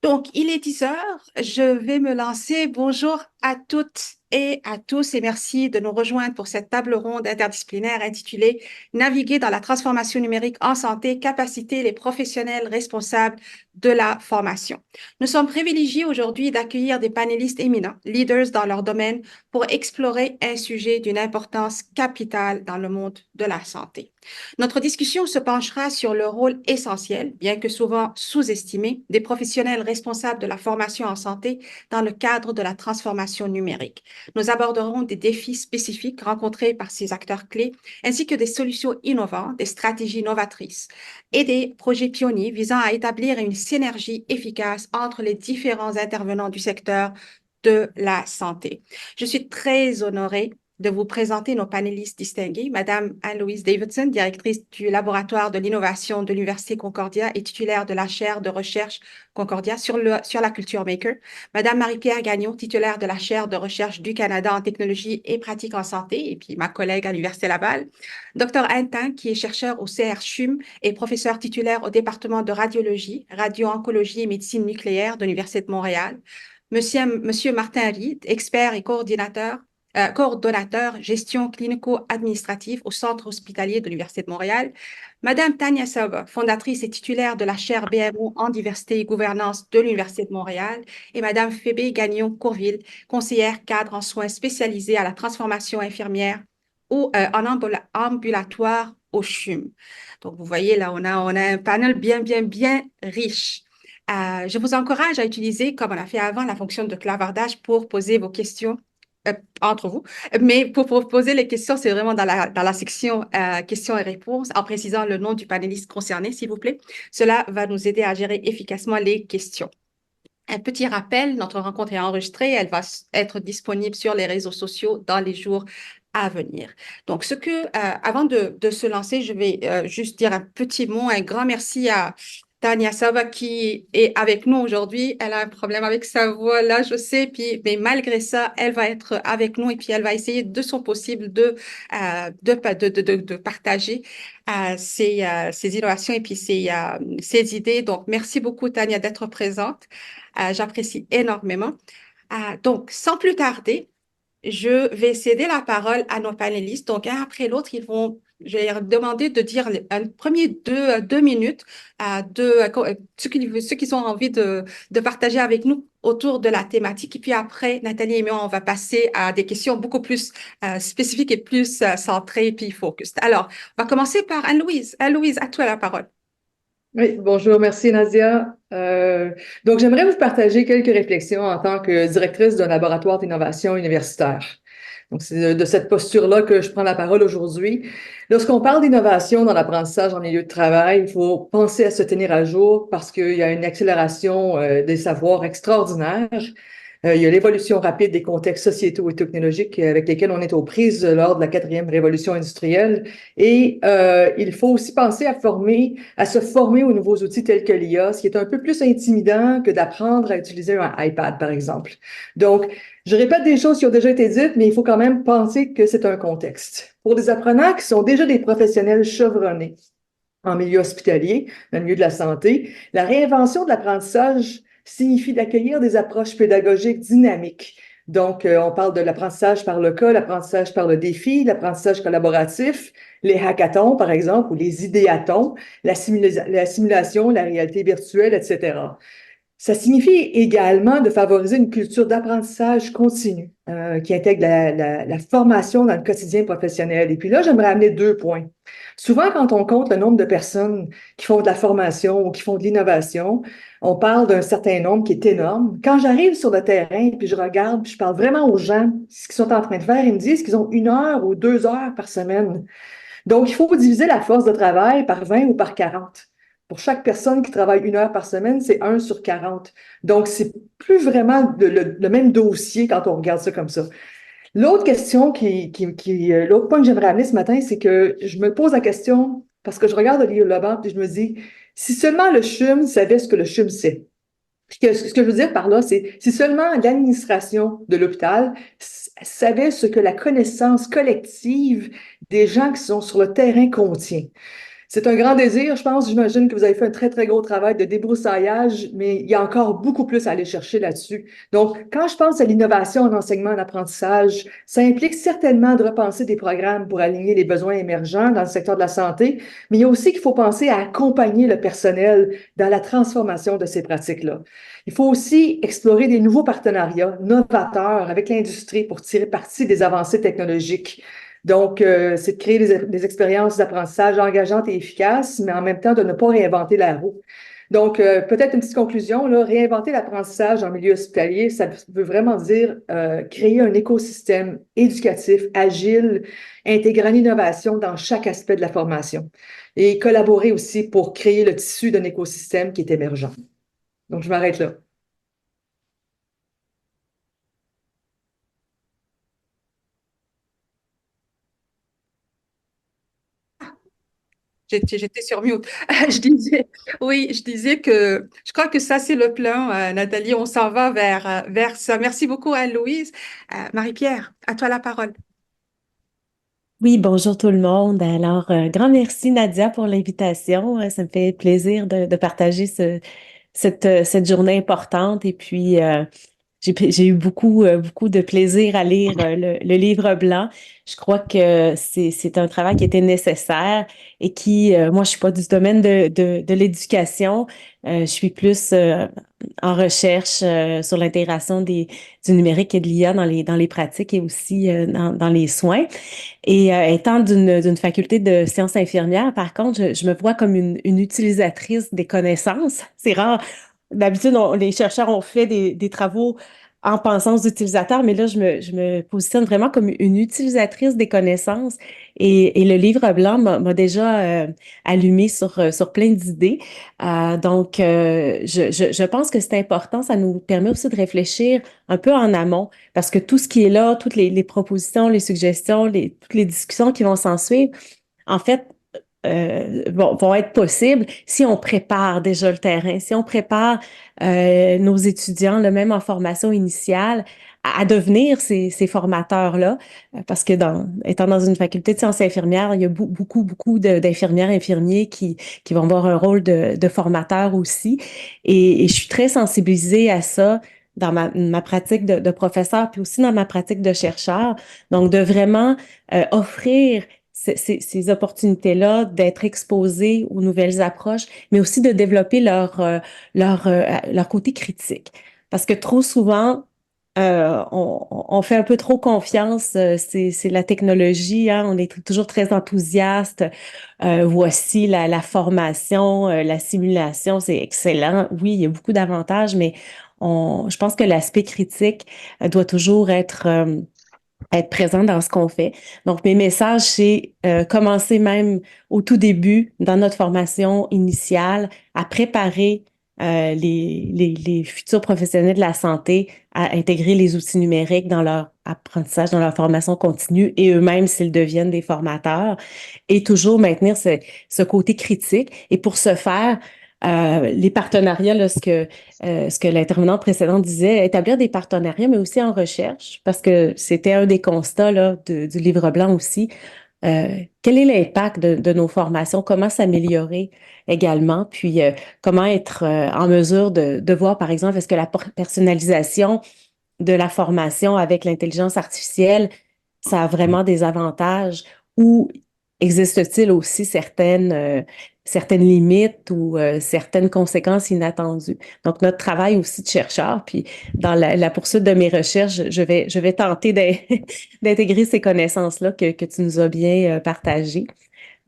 Donc, il est 10 heures, je vais me lancer. Bonjour à toutes et à tous et merci de nous rejoindre pour cette table ronde interdisciplinaire intitulée Naviguer dans la transformation numérique en santé, capaciter les professionnels responsables de la formation. Nous sommes privilégiés aujourd'hui d'accueillir des panélistes éminents, leaders dans leur domaine, pour explorer un sujet d'une importance capitale dans le monde de la santé. Notre discussion se penchera sur le rôle essentiel, bien que souvent sous-estimé, des professionnels responsables de la formation en santé dans le cadre de la transformation numérique. Nous aborderons des défis spécifiques rencontrés par ces acteurs clés, ainsi que des solutions innovantes, des stratégies novatrices et des projets pionniers visant à établir une synergie efficace entre les différents intervenants du secteur de la santé. Je suis très honorée de vous présenter nos panélistes distingués. Madame Anne-Louise Davidson, directrice du laboratoire de l'innovation de l'Université Concordia et titulaire de la chaire de recherche Concordia sur la culture maker. Madame Marie-Pierre Gagnon, titulaire de la chaire de recherche du Canada en technologie et pratique en santé, et puis ma collègue à l'Université Laval. Docteur Anne Tang, qui est chercheur au CRCHUM et professeur titulaire au département de radiologie, radio-oncologie et médecine nucléaire de l'Université de Montréal. Monsieur Martin Reed, expert et coordonnateur gestion clinico-administrative au Centre hospitalier de l'Université de Montréal. Madame Tania Sauber, fondatrice et titulaire de la chaire BMO en diversité et gouvernance de l'Université de Montréal. Et Madame Phébé Gagnon-Courville, conseillère cadre en soins spécialisée à la transformation infirmière ou en ambulatoire au CHUM. Donc, vous voyez, là, on a un panel bien riche. Je vous encourage à utiliser, comme on a fait avant, la fonction de clavardage pour poser vos questions euh, entre vous. Mais pour poser les questions, c'est vraiment dans la section questions et réponses, en précisant le nom du panéliste concerné, s'il vous plaît. Cela va nous aider à gérer efficacement les questions. Un petit rappel, notre rencontre est enregistrée, elle va être disponible sur les réseaux sociaux dans les jours à venir. Donc, avant de se lancer, je vais juste dire un petit mot, un grand merci à Tania Sava qui est avec nous aujourd'hui. Elle a un problème avec sa voix, là, je sais, puis, mais malgré ça, elle va être avec nous et puis elle va essayer de son possible de partager ses innovations et puis ses idées. Donc, merci beaucoup, Tania, d'être présente. J'apprécie énormément. Donc, sans plus tarder, je vais céder la parole à nos panélistes. Donc, un après l'autre, je vais leur demander de dire un premier deux minutes ceux qui ont envie de partager avec nous autour de la thématique. Et puis après, Nathalie et moi, on va passer à des questions beaucoup plus spécifiques et plus centrées puis focus. Alors, on va commencer par Anne-Louise. Anne-Louise, à toi la parole. Oui, bonjour, merci Nadia. Donc, j'aimerais vous partager quelques réflexions en tant que directrice d'un laboratoire d'innovation universitaire. Donc, c'est de cette posture-là que je prends la parole aujourd'hui. Lorsqu'on parle d'innovation dans l'apprentissage en milieu de travail, il faut penser à se tenir à jour parce qu'il y a une accélération des savoirs extraordinaire. Il y a l'évolution rapide des contextes sociétaux et technologiques avec lesquels on est aux prises lors de la quatrième révolution industrielle. Et il faut aussi penser à se former aux nouveaux outils tels que l'IA, ce qui est un peu plus intimidant que d'apprendre à utiliser un iPad, par exemple. Donc, je répète des choses qui ont déjà été dites, mais il faut quand même penser que c'est un contexte. Pour les apprenants qui sont déjà des professionnels chevronnés en milieu hospitalier, dans le milieu de la santé, la réinvention de l'apprentissage signifie d'accueillir des approches pédagogiques dynamiques. Donc, on parle de l'apprentissage par le cas, l'apprentissage par le défi, l'apprentissage collaboratif, les hackathons, par exemple, ou les idéathons, la simulation, la réalité virtuelle, etc. Ça signifie également de favoriser une culture d'apprentissage continu qui intègre la formation dans le quotidien professionnel. Et puis là, j'aimerais amener deux points. Souvent, quand on compte le nombre de personnes qui font de la formation ou qui font de l'innovation, on parle d'un certain nombre qui est énorme. Quand j'arrive sur le terrain, puis je regarde, puis je parle vraiment aux gens, ce qu'ils sont en train de faire, ils me disent qu'ils ont 1 heure ou 2 heures par semaine. Donc, il faut diviser la force de travail par 20 ou par 40. Pour chaque personne qui travaille 1 heure par semaine, c'est 1/40. Donc, c'est plus vraiment le même dossier quand on regarde ça comme ça. L'autre question l'autre point que j'aimerais amener ce matin, c'est que je me pose la question, parce que je regarde Olivier Leblanc, et je me dis, si seulement le CHUM savait ce que le CHUM sait. Ce que je veux dire par là, c'est si seulement l'administration de l'hôpital savait ce que la connaissance collective des gens qui sont sur le terrain contient. C'est un grand désir, je pense. J'imagine que vous avez fait un très, très gros travail de débroussaillage, mais il y a encore beaucoup plus à aller chercher là-dessus. Donc, quand je pense à l'innovation en enseignement, en apprentissage, ça implique certainement de repenser des programmes pour aligner les besoins émergents dans le secteur de la santé, mais il y a aussi qu'il faut penser à accompagner le personnel dans la transformation de ces pratiques-là. Il faut aussi explorer des nouveaux partenariats novateurs avec l'industrie pour tirer parti des avancées technologiques. Donc, c'est de créer des expériences d'apprentissage engageantes et efficaces, mais en même temps de ne pas réinventer la roue. Donc, peut-être une petite conclusion, là, réinventer l'apprentissage en milieu hospitalier, ça veut vraiment dire créer un écosystème éducatif, agile, intégrant l'innovation dans chaque aspect de la formation et collaborer aussi pour créer le tissu d'un écosystème qui est émergent. Donc, je m'arrête là. J'étais sur mute. Je disais, oui, je disais que je crois que ça, c'est le plan, Nathalie. On s'en va vers ça. Merci beaucoup, Anne-Louise. Marie-Pierre, à toi la parole. Oui, bonjour tout le monde. Alors, grand merci Nadia pour l'invitation. Ça me fait plaisir de partager cette journée importante. Et puis, j'ai eu beaucoup de plaisir à lire le livre blanc. Je crois que c'est un travail qui était nécessaire et qui, moi, je suis pas du domaine de l'éducation. Je suis plus en recherche sur l'intégration du numérique et de l'IA dans les pratiques et aussi dans les soins. Et étant d'une faculté de sciences infirmières, par contre, je me vois comme une utilisatrice des connaissances. C'est rare. D'habitude, les chercheurs ont fait des travaux en pensant aux utilisateurs, mais là, je me positionne vraiment comme une utilisatrice des connaissances. Et le livre blanc m'a déjà allumé sur plein d'idées. Je pense que c'est important. Ça nous permet aussi de réfléchir un peu en amont, parce que tout ce qui est là, toutes les propositions, les suggestions, toutes les discussions qui vont s'en suivre, en fait, vont être possibles si on prépare déjà le terrain, si on prépare nos étudiants, le même en formation initiale, à devenir ces formateurs-là, parce que étant dans une faculté de sciences infirmières, il y a beaucoup d'infirmières, infirmiers qui vont avoir un rôle de formateur aussi. Et je suis très sensibilisée à ça dans ma pratique de professeur, puis aussi dans ma pratique de chercheur. Donc, de vraiment offrir ces opportunités-là d'être exposés aux nouvelles approches, mais aussi de développer leur côté critique. Parce que trop souvent, on fait un peu trop confiance, c'est la technologie, hein, on est toujours très enthousiaste. Voici la formation, la simulation, c'est excellent. Oui, il y a beaucoup d'avantages, mais je pense que l'aspect critique doit toujours être présent dans ce qu'on fait. Donc, mes messages, c'est commencer même au tout début, dans notre formation initiale, à préparer les futurs professionnels de la santé à intégrer les outils numériques dans leur apprentissage, dans leur formation continue et eux-mêmes s'ils deviennent des formateurs et toujours maintenir ce côté critique. Et pour ce faire, les partenariats, là, ce que l'intervenant précédent disait, établir des partenariats, mais aussi en recherche, parce que c'était un des constats là, du livre blanc aussi. Quel est l'impact de nos formations? Comment s'améliorer également? Puis, comment être en mesure de voir, par exemple, est-ce que la personnalisation de la formation avec l'intelligence artificielle, ça a vraiment des avantages ou existe-t-il aussi certaines limites ou certaines conséquences inattendues? Donc, notre travail aussi de chercheur, puis dans la poursuite de mes recherches, je vais tenter d'intégrer ces connaissances-là que tu nous as bien partagées.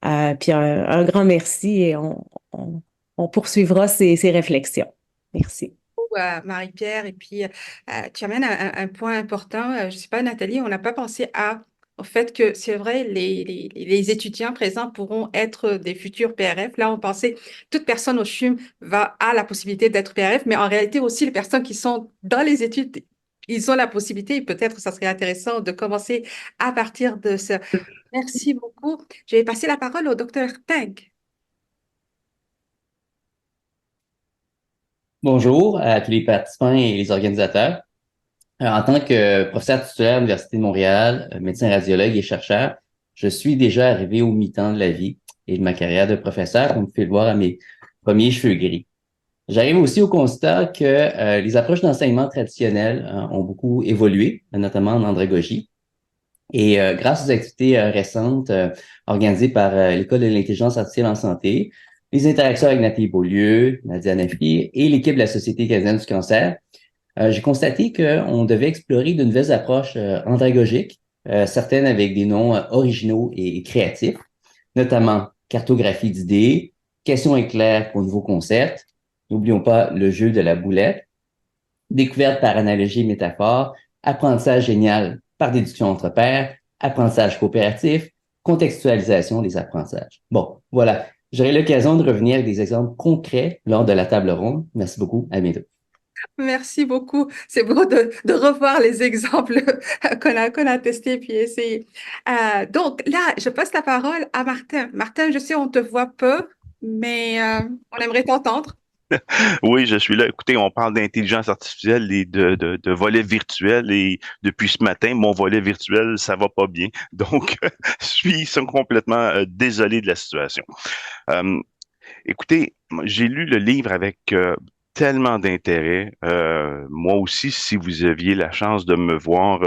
Puis un grand merci et on poursuivra ces réflexions. Merci. Marie-Pierre. Et puis, tu amènes un point important. Je ne sais pas, Nathalie, on n'a pas pensé au fait que c'est vrai, les étudiants présents pourront être des futurs PRF. Là, on pensait toute personne au CHUM a la possibilité d'être PRF, mais en réalité aussi, les personnes qui sont dans les études, ils ont la possibilité, et peut-être ça serait intéressant de commencer à partir de ça. Merci beaucoup. Je vais passer la parole au docteur Teng. Bonjour à tous les participants et les organisateurs. En tant que professeur titulaire à l'Université de Montréal, médecin radiologue et chercheur, je suis déjà arrivé au mi-temps de la vie et de ma carrière de professeur, comme vous pouvez le voir à mes premiers cheveux gris. J'arrive aussi au constat que les approches d'enseignement traditionnelles ont beaucoup évolué, notamment en andragogie. Et grâce aux activités récentes organisées par l'École de l'intelligence artificielle en santé, les interactions avec Nathalie Beaulieu, Nadia Nafi et l'équipe de la Société canadienne du cancer, j'ai constaté qu'on devait explorer de nouvelles approches andragogiques, certaines avec des noms originaux et créatifs, notamment cartographie d'idées, questions éclairs pour nouveaux concepts, n'oublions pas le jeu de la boulette, découverte par analogie et métaphore, apprentissage génial par déduction entre pairs, apprentissage coopératif, contextualisation des apprentissages. Bon, voilà. J'aurai l'occasion de revenir avec des exemples concrets lors de la table ronde. Merci beaucoup. À bientôt. Merci beaucoup. C'est beau de revoir les exemples qu'on a testés puis essayés. Donc là, je passe la parole à Martin. Martin, je sais, on te voit peu, mais on aimerait t'entendre. Oui, je suis là. Écoutez, on parle d'intelligence artificielle et de volet virtuel et depuis ce matin, mon volet virtuel, ça va pas bien. Donc, je suis complètement désolé de la situation. Euh, Écoutez, j'ai lu le livre avec tellement d'intérêt. Moi aussi, si vous aviez la chance de me voir,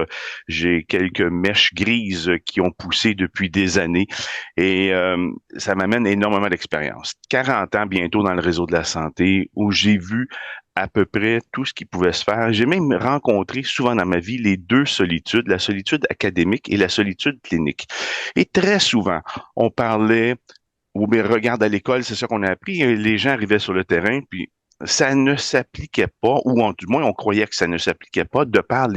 j'ai quelques mèches grises qui ont poussé depuis des années et ça m'amène énormément d'expérience. 40 ans bientôt dans le réseau de la santé où j'ai vu à peu près tout ce qui pouvait se faire. J'ai même rencontré souvent dans ma vie les deux solitudes, la solitude académique et la solitude clinique. Et très souvent, on parlait ou bien regarde à l'école, c'est ça qu'on a appris. Les gens arrivaient sur le terrain, puis ça ne s'appliquait pas, ou du moins on croyait que ça ne s'appliquait pas, de par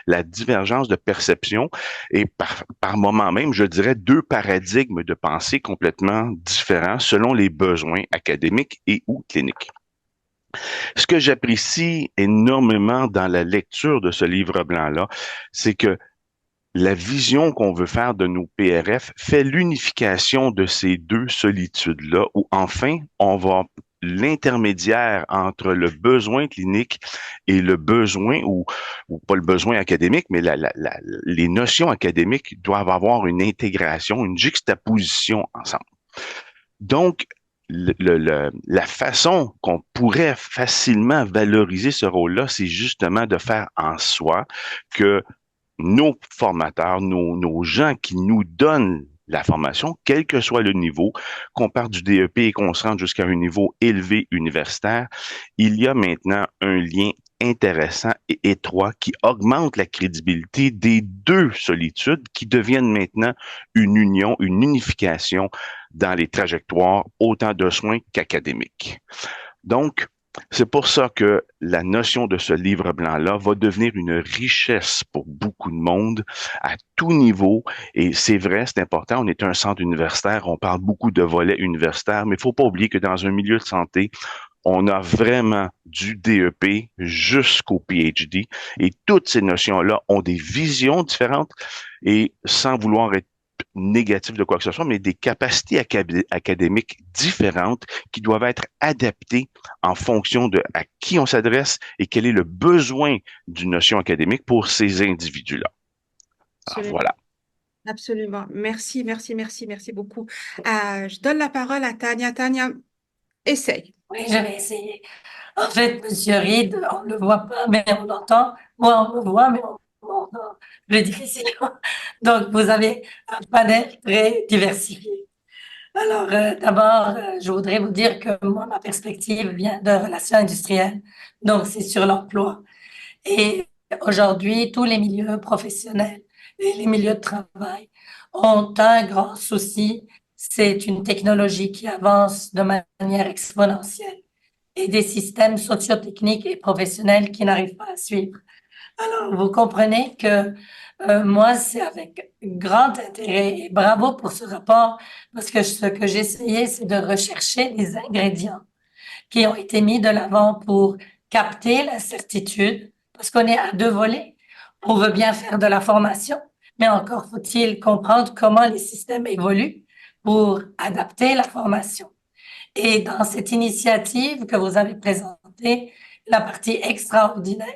la divergence de perception et par moment même, je dirais, deux paradigmes de pensée complètement différents selon les besoins académiques et ou cliniques. Ce que j'apprécie énormément dans la lecture de ce livre blanc-là, c'est que la vision qu'on veut faire de nos PRF fait l'unification de ces deux solitudes-là, où enfin, on va l'intermédiaire entre le besoin clinique et le besoin, ou pas le besoin académique, mais les notions académiques doivent avoir une intégration, une juxtaposition ensemble. Donc, la façon qu'on pourrait facilement valoriser ce rôle-là, c'est justement de faire en soi que nos formateurs, nos gens qui nous donnent la formation, quel que soit le niveau, qu'on parte du DEP et qu'on se rende jusqu'à un niveau élevé universitaire, il y a maintenant un lien intéressant et étroit qui augmente la crédibilité des deux solitudes qui deviennent maintenant une union, une unification dans les trajectoires autant de soins qu'académiques. Donc, c'est pour ça que la notion de ce livre blanc-là va devenir une richesse pour beaucoup de monde à tout niveau. Et c'est vrai, c'est important, on est un centre universitaire, on parle beaucoup de volets universitaires, mais il ne faut pas oublier que dans un milieu de santé, on a vraiment du DEP jusqu'au PhD et toutes ces notions-là ont des visions différentes et sans vouloir être négatif de quoi que ce soit, mais des capacités académiques différentes qui doivent être adaptées en fonction de à qui on s'adresse et quel est le besoin d'une notion académique pour ces individus-là. Alors, Absolument. voilà. Absolument. Merci, merci, merci, merci beaucoup. Je donne la parole à Tania. Tania, essaye. Oui, je vais essayer. En fait, Monsieur Reed, on ne le voit pas, mais on l'entend. Moi, on me voit, mais on m'entend. Je le dis ici. Donc, vous avez un panel très diversifié. Alors, d'abord, je voudrais vous dire que moi, ma perspective vient de relations industrielles. Donc, c'est sur l'emploi. Et aujourd'hui, tous les milieux professionnels et les milieux de travail ont un grand souci. C'est une technologie qui avance de manière exponentielle et des systèmes sociotechniques et professionnels qui n'arrivent pas à suivre. Alors, vous comprenez que moi, c'est avec grand intérêt et bravo pour ce rapport parce que ce que j'ai essayé, c'est de rechercher les ingrédients qui ont été mis de l'avant pour capter l'incertitude parce qu'on est à deux volets. On veut bien faire de la formation, mais encore faut-il comprendre comment les systèmes évoluent pour adapter la formation. Et dans cette initiative que vous avez présentée, la partie extraordinaire,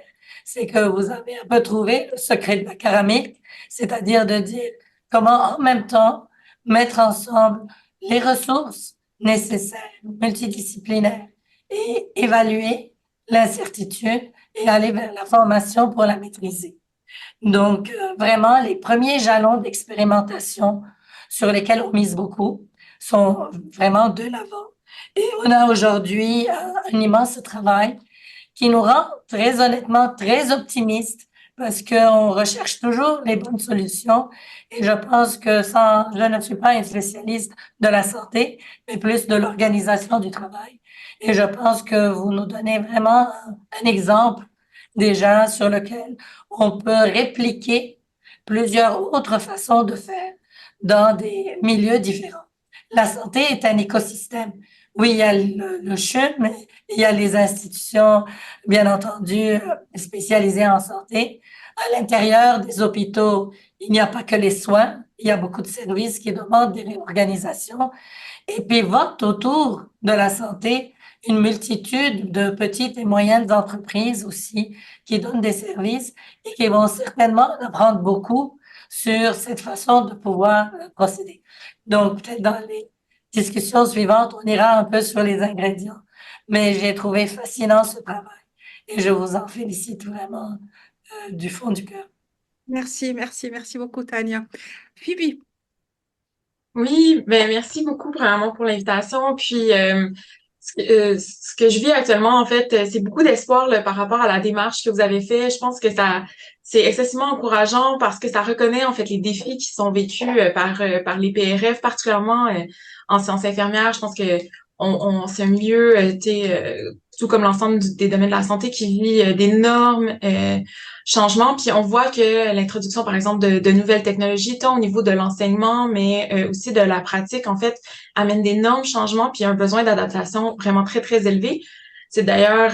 c'est que vous avez un peu trouvé le secret de la caramel, c'est-à-dire de dire comment en même temps mettre ensemble les ressources nécessaires, multidisciplinaires, et évaluer l'incertitude et aller vers la formation pour la maîtriser. Donc, vraiment, les premiers jalons d'expérimentation sur lesquels on mise beaucoup sont vraiment de l'avant. Et on a aujourd'hui un immense travail qui nous rend très honnêtement très optimistes parce qu'on recherche toujours les bonnes solutions. Et je pense que je ne suis pas un spécialiste de la santé, mais plus de l'organisation du travail. Et je pense que vous nous donnez vraiment un exemple déjà sur lequel on peut répliquer plusieurs autres façons de faire dans des milieux différents. La santé est un écosystème. Oui, il y a le CHUM, mais il y a les institutions, bien entendu, spécialisées en santé. À l'intérieur des hôpitaux, il n'y a pas que les soins. Il y a beaucoup de services qui demandent des réorganisations et pivotent autour de la santé une multitude de petites et moyennes entreprises aussi qui donnent des services et qui vont certainement apprendre beaucoup sur cette façon de pouvoir procéder. Donc, peut-être dans les discussions suivantes, on ira un peu sur les ingrédients. Mais j'ai trouvé fascinant ce travail et je vous en félicite vraiment du fond du cœur. Merci, merci, merci beaucoup, Tania. Phoebe, Oui, ben merci beaucoup vraiment pour l'invitation. Puis ce que je vis actuellement, en fait, c'est beaucoup d'espoir là, par rapport à la démarche que vous avez fait. Je pense que ça c'est excessivement encourageant parce que ça reconnaît en fait les défis qui sont vécus par les PRF, particulièrement en sciences infirmières. Je pense que c'est un milieu, tout comme l'ensemble des domaines de la santé, qui vit d'énormes changements. Puis on voit que l'introduction, par exemple, de nouvelles technologies, tant au niveau de l'enseignement, mais aussi de la pratique, en fait, amène d'énormes changements, puis un besoin d'adaptation vraiment très, très élevé. C'est d'ailleurs,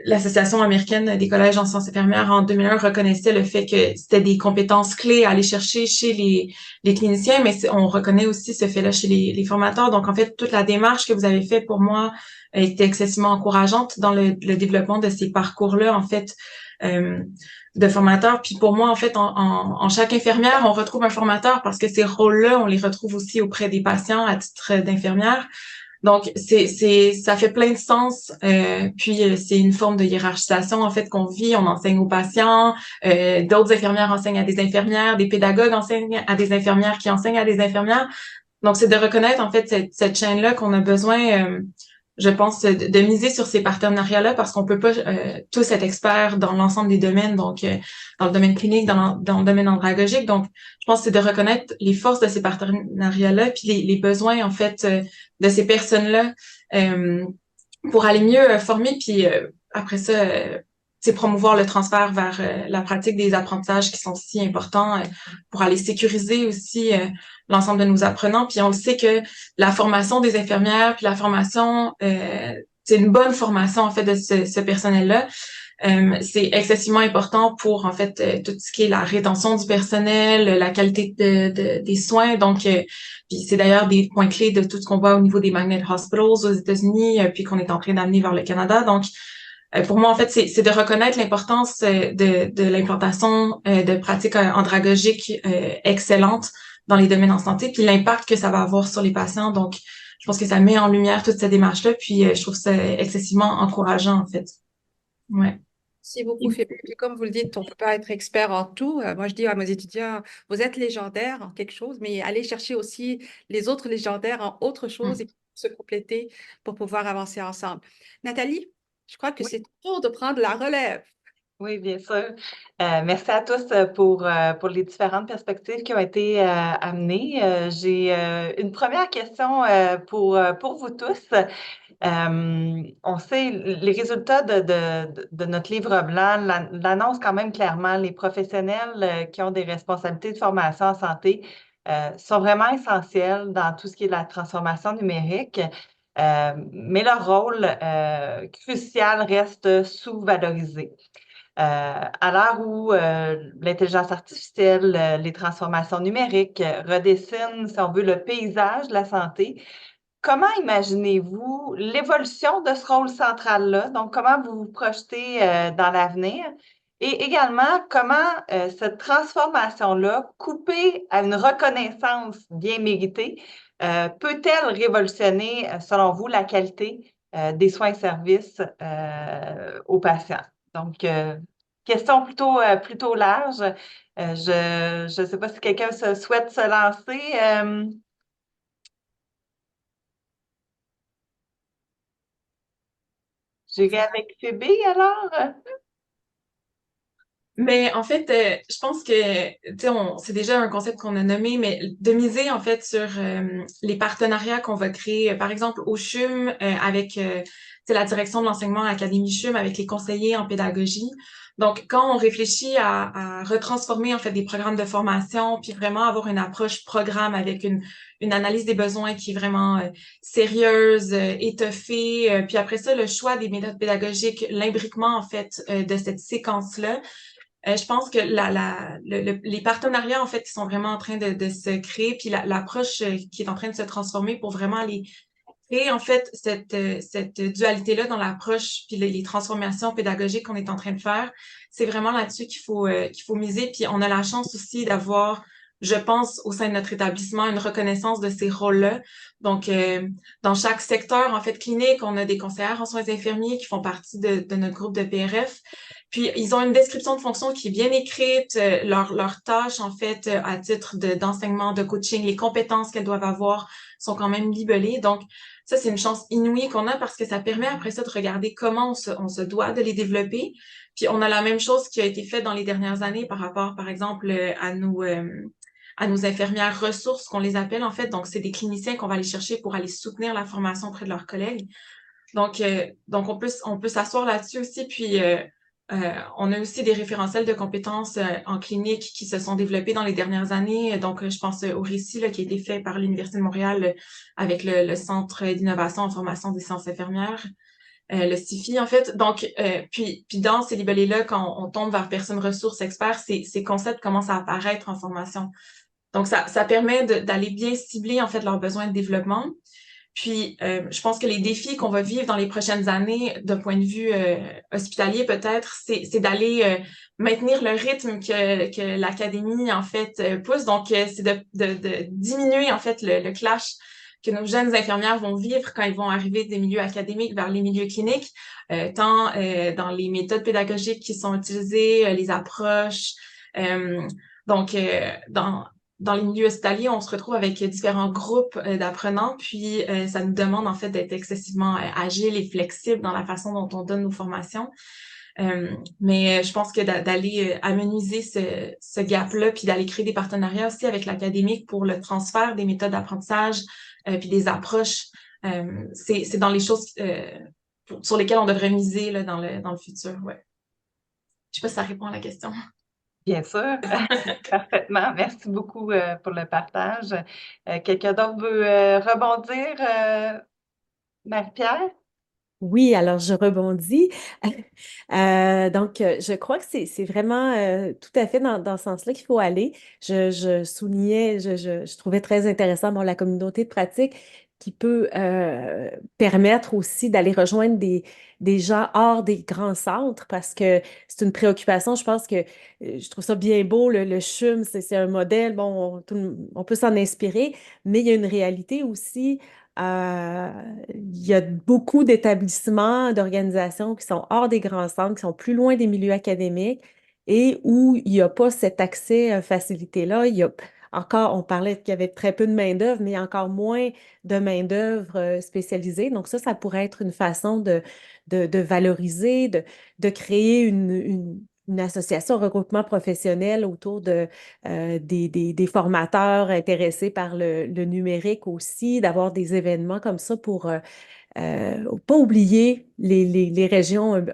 l'Association américaine des collèges en sciences infirmières en 2001 reconnaissait le fait que c'était des compétences clés à aller chercher chez les cliniciens, mais on reconnaît aussi ce fait-là chez les formateurs. Donc, en fait, toute la démarche que vous avez faite pour moi était excessivement encourageante dans le développement de ces parcours-là, en fait, de formateurs. Puis pour moi, en fait, en chaque infirmière, on retrouve un formateur parce que ces rôles-là, on les retrouve aussi auprès des patients à titre d'infirmière. Donc, ça fait plein de sens. Puis, c'est une forme de hiérarchisation, en fait, qu'on vit. On enseigne aux patients. D'autres infirmières enseignent à des infirmières. Des pédagogues enseignent à des infirmières qui enseignent à des infirmières. Donc, c'est de reconnaître, en fait, cette chaîne-là qu'on a besoin, je pense, de miser sur ces partenariats-là parce qu'on peut pas tous être experts dans l'ensemble des domaines, donc dans le domaine clinique, dans le domaine andragogique. Donc, je pense que c'est de reconnaître les forces de ces partenariats-là puis les besoins, en fait, de ces personnes-là pour aller mieux former, puis après ça, c'est promouvoir le transfert vers la pratique des apprentissages qui sont si importants pour aller sécuriser aussi l'ensemble de nos apprenants. Puis on le sait que la formation des infirmières, puis la formation, c'est une bonne formation en fait de ce personnel-là. C'est excessivement important pour en fait tout ce qui est la rétention du personnel, la qualité des soins. Donc, puis c'est d'ailleurs des points clés de tout ce qu'on voit au niveau des Magnet Hospitals aux États-Unis, puis qu'on est en train d'amener vers le Canada. Donc, pour moi, en fait, c'est de reconnaître l'importance de l'implantation de pratiques andragogiques excellentes dans les domaines en santé, puis l'impact que ça va avoir sur les patients. Donc, je pense que ça met en lumière toute cette démarche-là, puis je trouve ça excessivement encourageant, en fait. Ouais. merci beaucoup, Phoebe. Puis comme vous le dites, on ne peut pas être expert en tout. Moi, je dis à mes étudiants, vous êtes légendaire en quelque chose, mais allez chercher aussi les autres légendaires en autre chose et se compléter pour pouvoir avancer ensemble. Nathalie, je crois que Oui. c'est tour de prendre la relève. Oui, bien sûr. Merci à tous pour les différentes perspectives qui ont été amenées. J'ai une première question pour vous tous. On sait, les résultats de notre livre blanc l'annoncent quand même clairement. Les professionnels qui ont des responsabilités de formation en santé sont vraiment essentiels dans tout ce qui est la transformation numérique. Mais leur rôle crucial reste sous-valorisé. À l'heure où l'intelligence artificielle, les transformations numériques redessinent, si on veut, le paysage de la santé, comment imaginez-vous l'évolution de ce rôle central-là? Donc, comment vous vous projetez dans l'avenir? Et également, comment cette transformation-là, coupée à une reconnaissance bien méritée, peut-elle révolutionner, selon vous, la qualité des soins et services aux patients? Donc, question plutôt large. Je ne sais pas si quelqu'un souhaite se lancer. J'irai avec Phoebe alors. Mais en fait, je pense que, tu sais, c'est déjà un concept qu'on a nommé, mais de miser en fait sur les partenariats qu'on va créer, par exemple au CHUM avec tu sais, la direction de l'enseignement à l'Académie CHUM, avec les conseillers en pédagogie. Donc, quand on réfléchit à retransformer en fait des programmes de formation, puis vraiment avoir une approche programme avec une analyse des besoins qui est vraiment sérieuse, étoffée, puis après ça, le choix des méthodes pédagogiques, l'imbriquement en fait de cette séquence-là. Je pense que les partenariats, en fait, qui sont vraiment en train de se créer, puis l'approche qui est en train de se transformer pour vraiment aller créer, en fait, cette dualité-là dans l'approche, puis les transformations pédagogiques qu'on est en train de faire, c'est vraiment là-dessus qu'il faut miser. Puis on a la chance aussi d'avoir, je pense, au sein de notre établissement, une reconnaissance de ces rôles-là. Donc, dans chaque secteur, en fait, clinique, on a des conseillères en soins infirmiers qui font partie de notre groupe de PRF. Puis, ils ont une description de fonction qui est bien écrite, leurs tâches, en fait, à titre d'enseignement, de coaching, les compétences qu'elles doivent avoir sont quand même libellées. Donc, ça, c'est une chance inouïe qu'on a parce que ça permet après ça de regarder comment on se doit de les développer. Puis, on a la même chose qui a été faite dans les dernières années par rapport, par exemple, à nos infirmières ressources, qu'on les appelle, en fait. Donc, c'est des cliniciens qu'on va aller chercher pour aller soutenir la formation auprès de leurs collègues. Donc on peut s'asseoir là-dessus aussi. Puis, on a aussi des référentiels de compétences en clinique qui se sont développés dans les dernières années. Donc, je pense au récit là, qui a été fait par l'Université de Montréal avec le Centre d'innovation en formation des sciences infirmières, le CIFI, en fait. Donc, puis dans ces libellés-là, quand on tombe vers personnes ressources, experts, ces concepts commencent à apparaître en formation. Donc, ça permet d'aller bien cibler, en fait, leurs besoins de développement. Puis, je pense que les défis qu'on va vivre dans les prochaines années, d'un point de vue hospitalier peut-être, c'est d'aller maintenir le rythme que l'académie en fait pousse. Donc, c'est de diminuer en fait le clash que nos jeunes infirmières vont vivre quand ils vont arriver des milieux académiques vers les milieux cliniques, tant dans les méthodes pédagogiques qui sont utilisées, les approches. Donc, dans les milieux hospitaliers, on se retrouve avec différents groupes d'apprenants, puis ça nous demande en fait d'être excessivement agile et flexible dans la façon dont on donne nos formations. Mais je pense que d'aller amenuiser ce gap-là, puis d'aller créer des partenariats aussi avec l'académique pour le transfert des méthodes d'apprentissage, puis des approches, c'est dans les choses sur lesquelles on devrait miser là, dans le futur. Ouais. Je sais pas si ça répond à la question. Bien sûr, parfaitement. Merci beaucoup pour le partage. Quelqu'un d'autre veut rebondir? Marie-Pierre? Oui, alors je rebondis. Donc, je crois que c'est vraiment tout à fait dans ce sens-là qu'il faut aller. Je soulignais, je trouvais très intéressant bon, la communauté de pratique qui peut permettre aussi d'aller rejoindre des gens hors des grands centres parce que c'est une préoccupation. Je pense que je trouve ça bien beau, le CHUM, c'est un modèle, bon, on peut s'en inspirer, mais il y a une réalité aussi. Euh, il y a beaucoup d'établissements, d'organisations qui sont hors des grands centres, qui sont plus loin des milieux académiques et où il n'y a pas cet accès facilité-là. Il y a encore, on parlait qu'il y avait très peu de main-d'œuvre, mais il y a encore moins de main-d'œuvre spécialisée. Donc ça pourrait être une façon de valoriser, de créer une association, un regroupement professionnel autour des formateurs intéressés par le numérique aussi, d'avoir des événements comme ça pour pas oublier les régions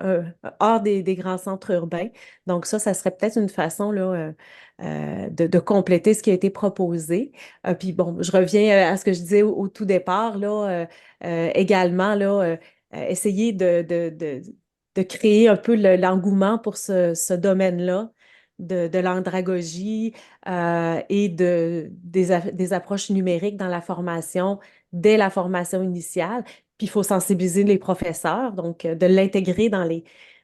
hors des grands centres urbains. Donc ça serait peut-être une façon là, de compléter ce qui a été proposé. Puis bon, je reviens à ce que je disais au tout départ, là, également, là, essayer de créer un peu l'engouement pour ce domaine-là de l'andragogie et des approches numériques dans la formation, dès la formation initiale. Puis il faut sensibiliser les professeurs, donc de l'intégrer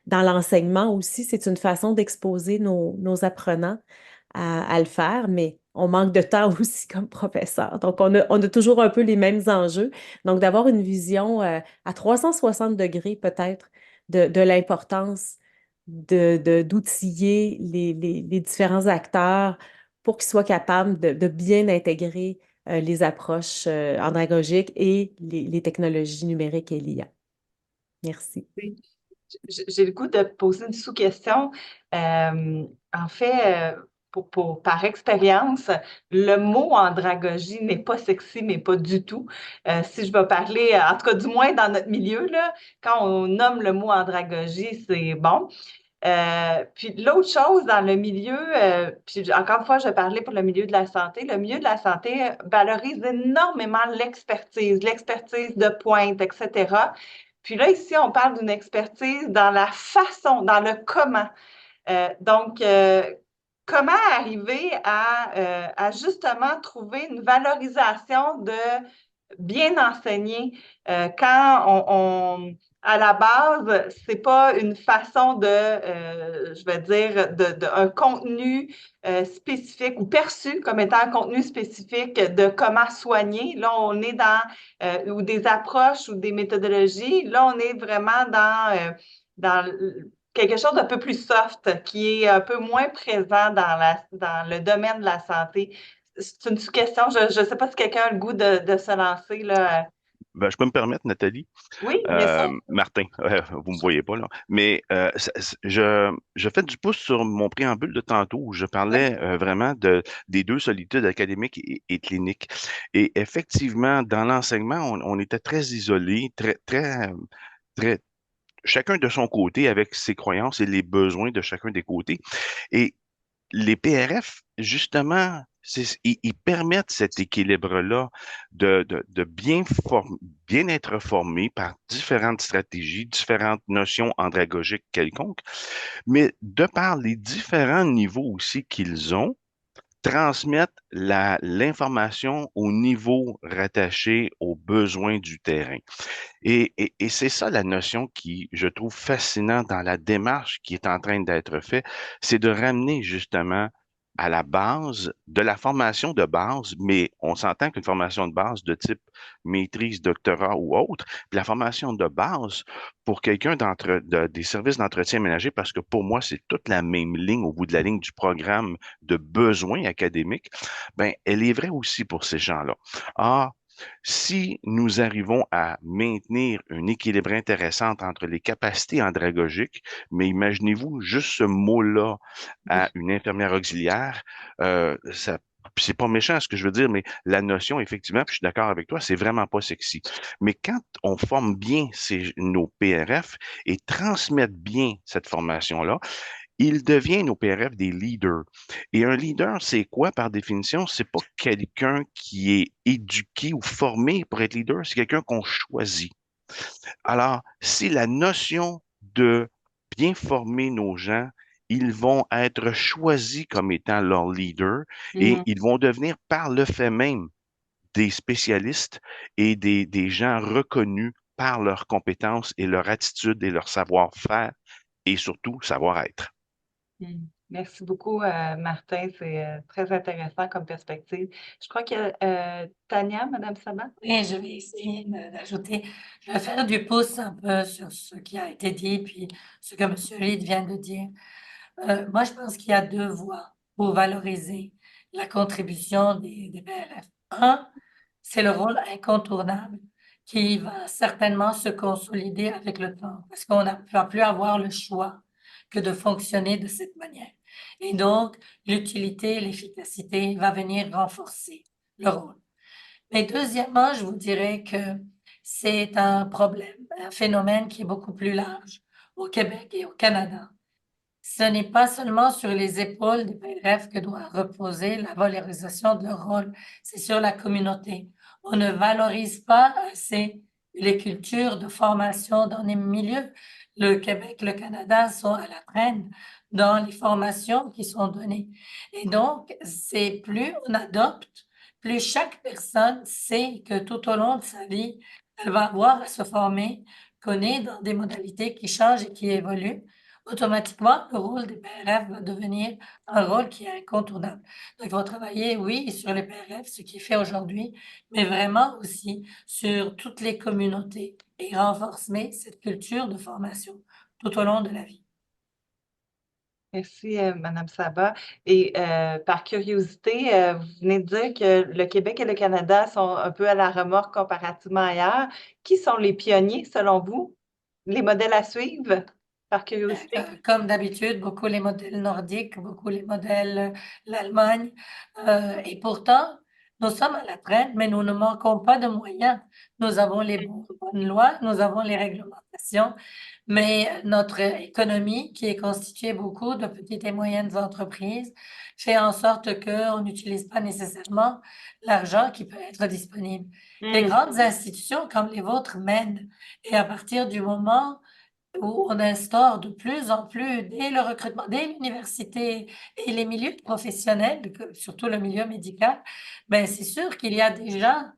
dans l'enseignement aussi, c'est une façon d'exposer nos apprenants à le faire, mais on manque de temps aussi comme professeur. Donc, on a toujours un peu les mêmes enjeux. Donc, d'avoir une vision à 360 degrés peut-être de l'importance d'outiller les différents acteurs pour qu'ils soient capables de bien intégrer les approches andragogiques et les technologies numériques et l'IA. Merci. Oui. J'ai le goût de poser une sous-question. En fait, par expérience, le mot andragogie n'est pas sexy, mais pas du tout. Si je vais parler, en tout cas, du moins dans notre milieu, là, quand on nomme le mot andragogie, c'est bon. Puis l'autre chose dans le milieu, puis encore une fois, je vais parler pour le milieu de la santé. Le milieu de la santé valorise énormément l'expertise de pointe, etc. Puis là, ici, on parle d'une expertise dans la façon, dans le comment. Donc, comment arriver à justement trouver une valorisation de bien enseigner quand à la base, c'est pas une façon je vais dire, un contenu spécifique ou perçu comme étant un contenu spécifique de comment soigner. Là, on est ou des approches ou des méthodologies. Là, on est vraiment dans quelque chose d'un peu plus soft, qui est un peu moins présent dans le domaine de la santé. C'est une question. Je ne sais pas si quelqu'un a le goût de se lancer, là. Ben, je peux me permettre, Nathalie? Oui, bien sûr. Martin, vous me voyez pas là, mais je fais du pouce sur mon préambule de tantôt où je parlais vraiment des deux solitudes académiques et cliniques. Et effectivement, dans l'enseignement, on était très isolés, très, chacun de son côté avec ses croyances et les besoins de chacun des côtés. Et les PRF, justement, ils permettent cet équilibre-là de bien être formés par différentes stratégies, différentes notions andragogiques quelconques, mais de par les différents niveaux aussi qu'ils ont, transmettre l'information au niveau rattaché aux besoins du terrain. Et c'est ça la notion qui, je trouve fascinant dans la démarche qui est en train d'être faite, c'est de ramener justement à la base de la formation de base, mais on s'entend qu'une formation de base de type maîtrise, doctorat ou autre, puis la formation de base pour quelqu'un des services d'entretien ménager, parce que pour moi, c'est toute la même ligne au bout de la ligne du programme de besoins académiques, ben, elle est vraie aussi pour ces gens-là. Ah, si nous arrivons à maintenir un équilibre intéressant entre les capacités andragogiques, mais imaginez-vous juste ce mot-là à une infirmière auxiliaire, c'est pas méchant ce que je veux dire, mais la notion, effectivement, puis je suis d'accord avec toi, c'est vraiment pas sexy. Mais quand on forme bien nos PRF et transmettent bien cette formation-là, il devient nos PRF des leaders. Et un leader, c'est quoi par définition? C'est pas quelqu'un qui est éduqué ou formé pour être leader, c'est quelqu'un qu'on choisit. Alors, si la notion de bien former nos gens, ils vont être choisis comme étant leurs leaders et ils vont devenir par le fait même des spécialistes et des gens reconnus par leurs compétences et leur attitude et leur savoir-faire et surtout savoir-être. Merci beaucoup, Martin. C'est très intéressant comme perspective. Je crois que Tania, Madame Sabat. Oui, je vais essayer d'ajouter. Je vais faire du pouce un peu sur ce qui a été dit, puis ce que M. Reed vient de dire. Moi, je pense qu'il y a deux voies pour valoriser la contribution des PLF. Un, c'est le rôle incontournable qui va certainement se consolider avec le temps parce qu'on ne va plus avoir le choix que de fonctionner de cette manière. Et donc, l'utilité, l'efficacité va venir renforcer le rôle. Mais deuxièmement, je vous dirais que c'est un problème, un phénomène qui est beaucoup plus large au Québec et au Canada. Ce n'est pas seulement sur les épaules des PRF que doit reposer la valorisation de leur rôle, c'est sur la communauté. On ne valorise pas assez les cultures de formation dans les milieux. Le Québec, le Canada sont à la traîne dans les formations qui sont données. Et donc, c'est plus on adopte, plus chaque personne sait que tout au long de sa vie, elle va avoir à se former, qu'on est dans des modalités qui changent et qui évoluent. automatiquement, le rôle des PRF va devenir un rôle qui est incontournable. Donc, ils vont travailler, oui, sur les PRF, ce qui est fait aujourd'hui, mais vraiment aussi sur toutes les communautés et renforcer cette culture de formation tout au long de la vie. Merci, Madame Saba. Et par curiosité, vous venez de dire que le Québec et le Canada sont un peu à la remorque comparativement ailleurs. Qui sont les pionniers selon vous? Les modèles à suivre? Par curiosité. Comme d'habitude, beaucoup les modèles nordiques, beaucoup les modèles l'Allemagne. Et pourtant, nous sommes à la traîne, mais nous ne manquons pas de moyens. Nous avons les bonnes lois, nous avons les réglementations, mais notre économie, qui est constituée beaucoup de petites et moyennes entreprises, fait en sorte qu'on n'utilise pas nécessairement l'argent qui peut être disponible. Les grandes institutions comme les vôtres mènent. Et à partir du moment où on instaure de plus en plus, dès le recrutement, dès l'université et les milieux professionnels, surtout le milieu médical, ben c'est sûr qu'il y a déjà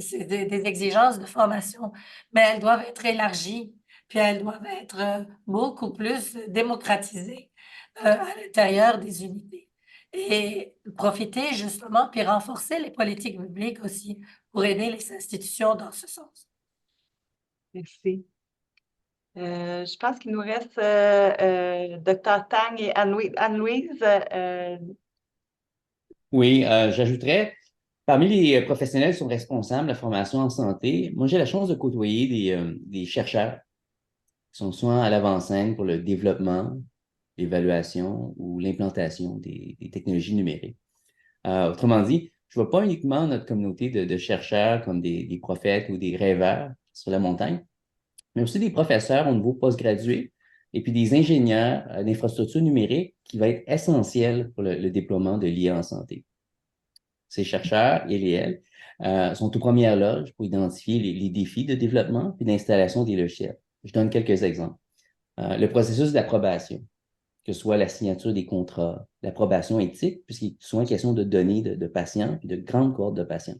des exigences de formation, mais elles doivent être élargies, puis elles doivent être beaucoup plus démocratisées à l'intérieur des unités. Et profiter justement, puis renforcer les politiques publiques aussi pour aider les institutions dans ce sens. Merci. Je pense qu'il nous reste Dr. Tang et Anne-Louise. Oui, j'ajouterais, parmi les professionnels qui sont responsables de la formation en santé, moi j'ai la chance de côtoyer des chercheurs qui sont soit à l'avant-scène pour le développement, l'évaluation ou l'implantation des technologies numériques. Autrement dit, je ne vois pas uniquement notre communauté de chercheurs comme des prophètes ou des rêveurs sur la montagne, mais aussi des professeurs au niveau postgradué et puis des ingénieurs d'infrastructures numériques qui va être essentiel pour le déploiement de l'IA en santé. Ces chercheurs, ils et elles, sont aux premières loges pour identifier les défis de développement et d'installation des logiciels. Je donne quelques exemples. Le processus d'approbation, que ce soit la signature des contrats, l'approbation éthique, puisqu'il est souvent question de données de patients et de grandes cohortes de patients.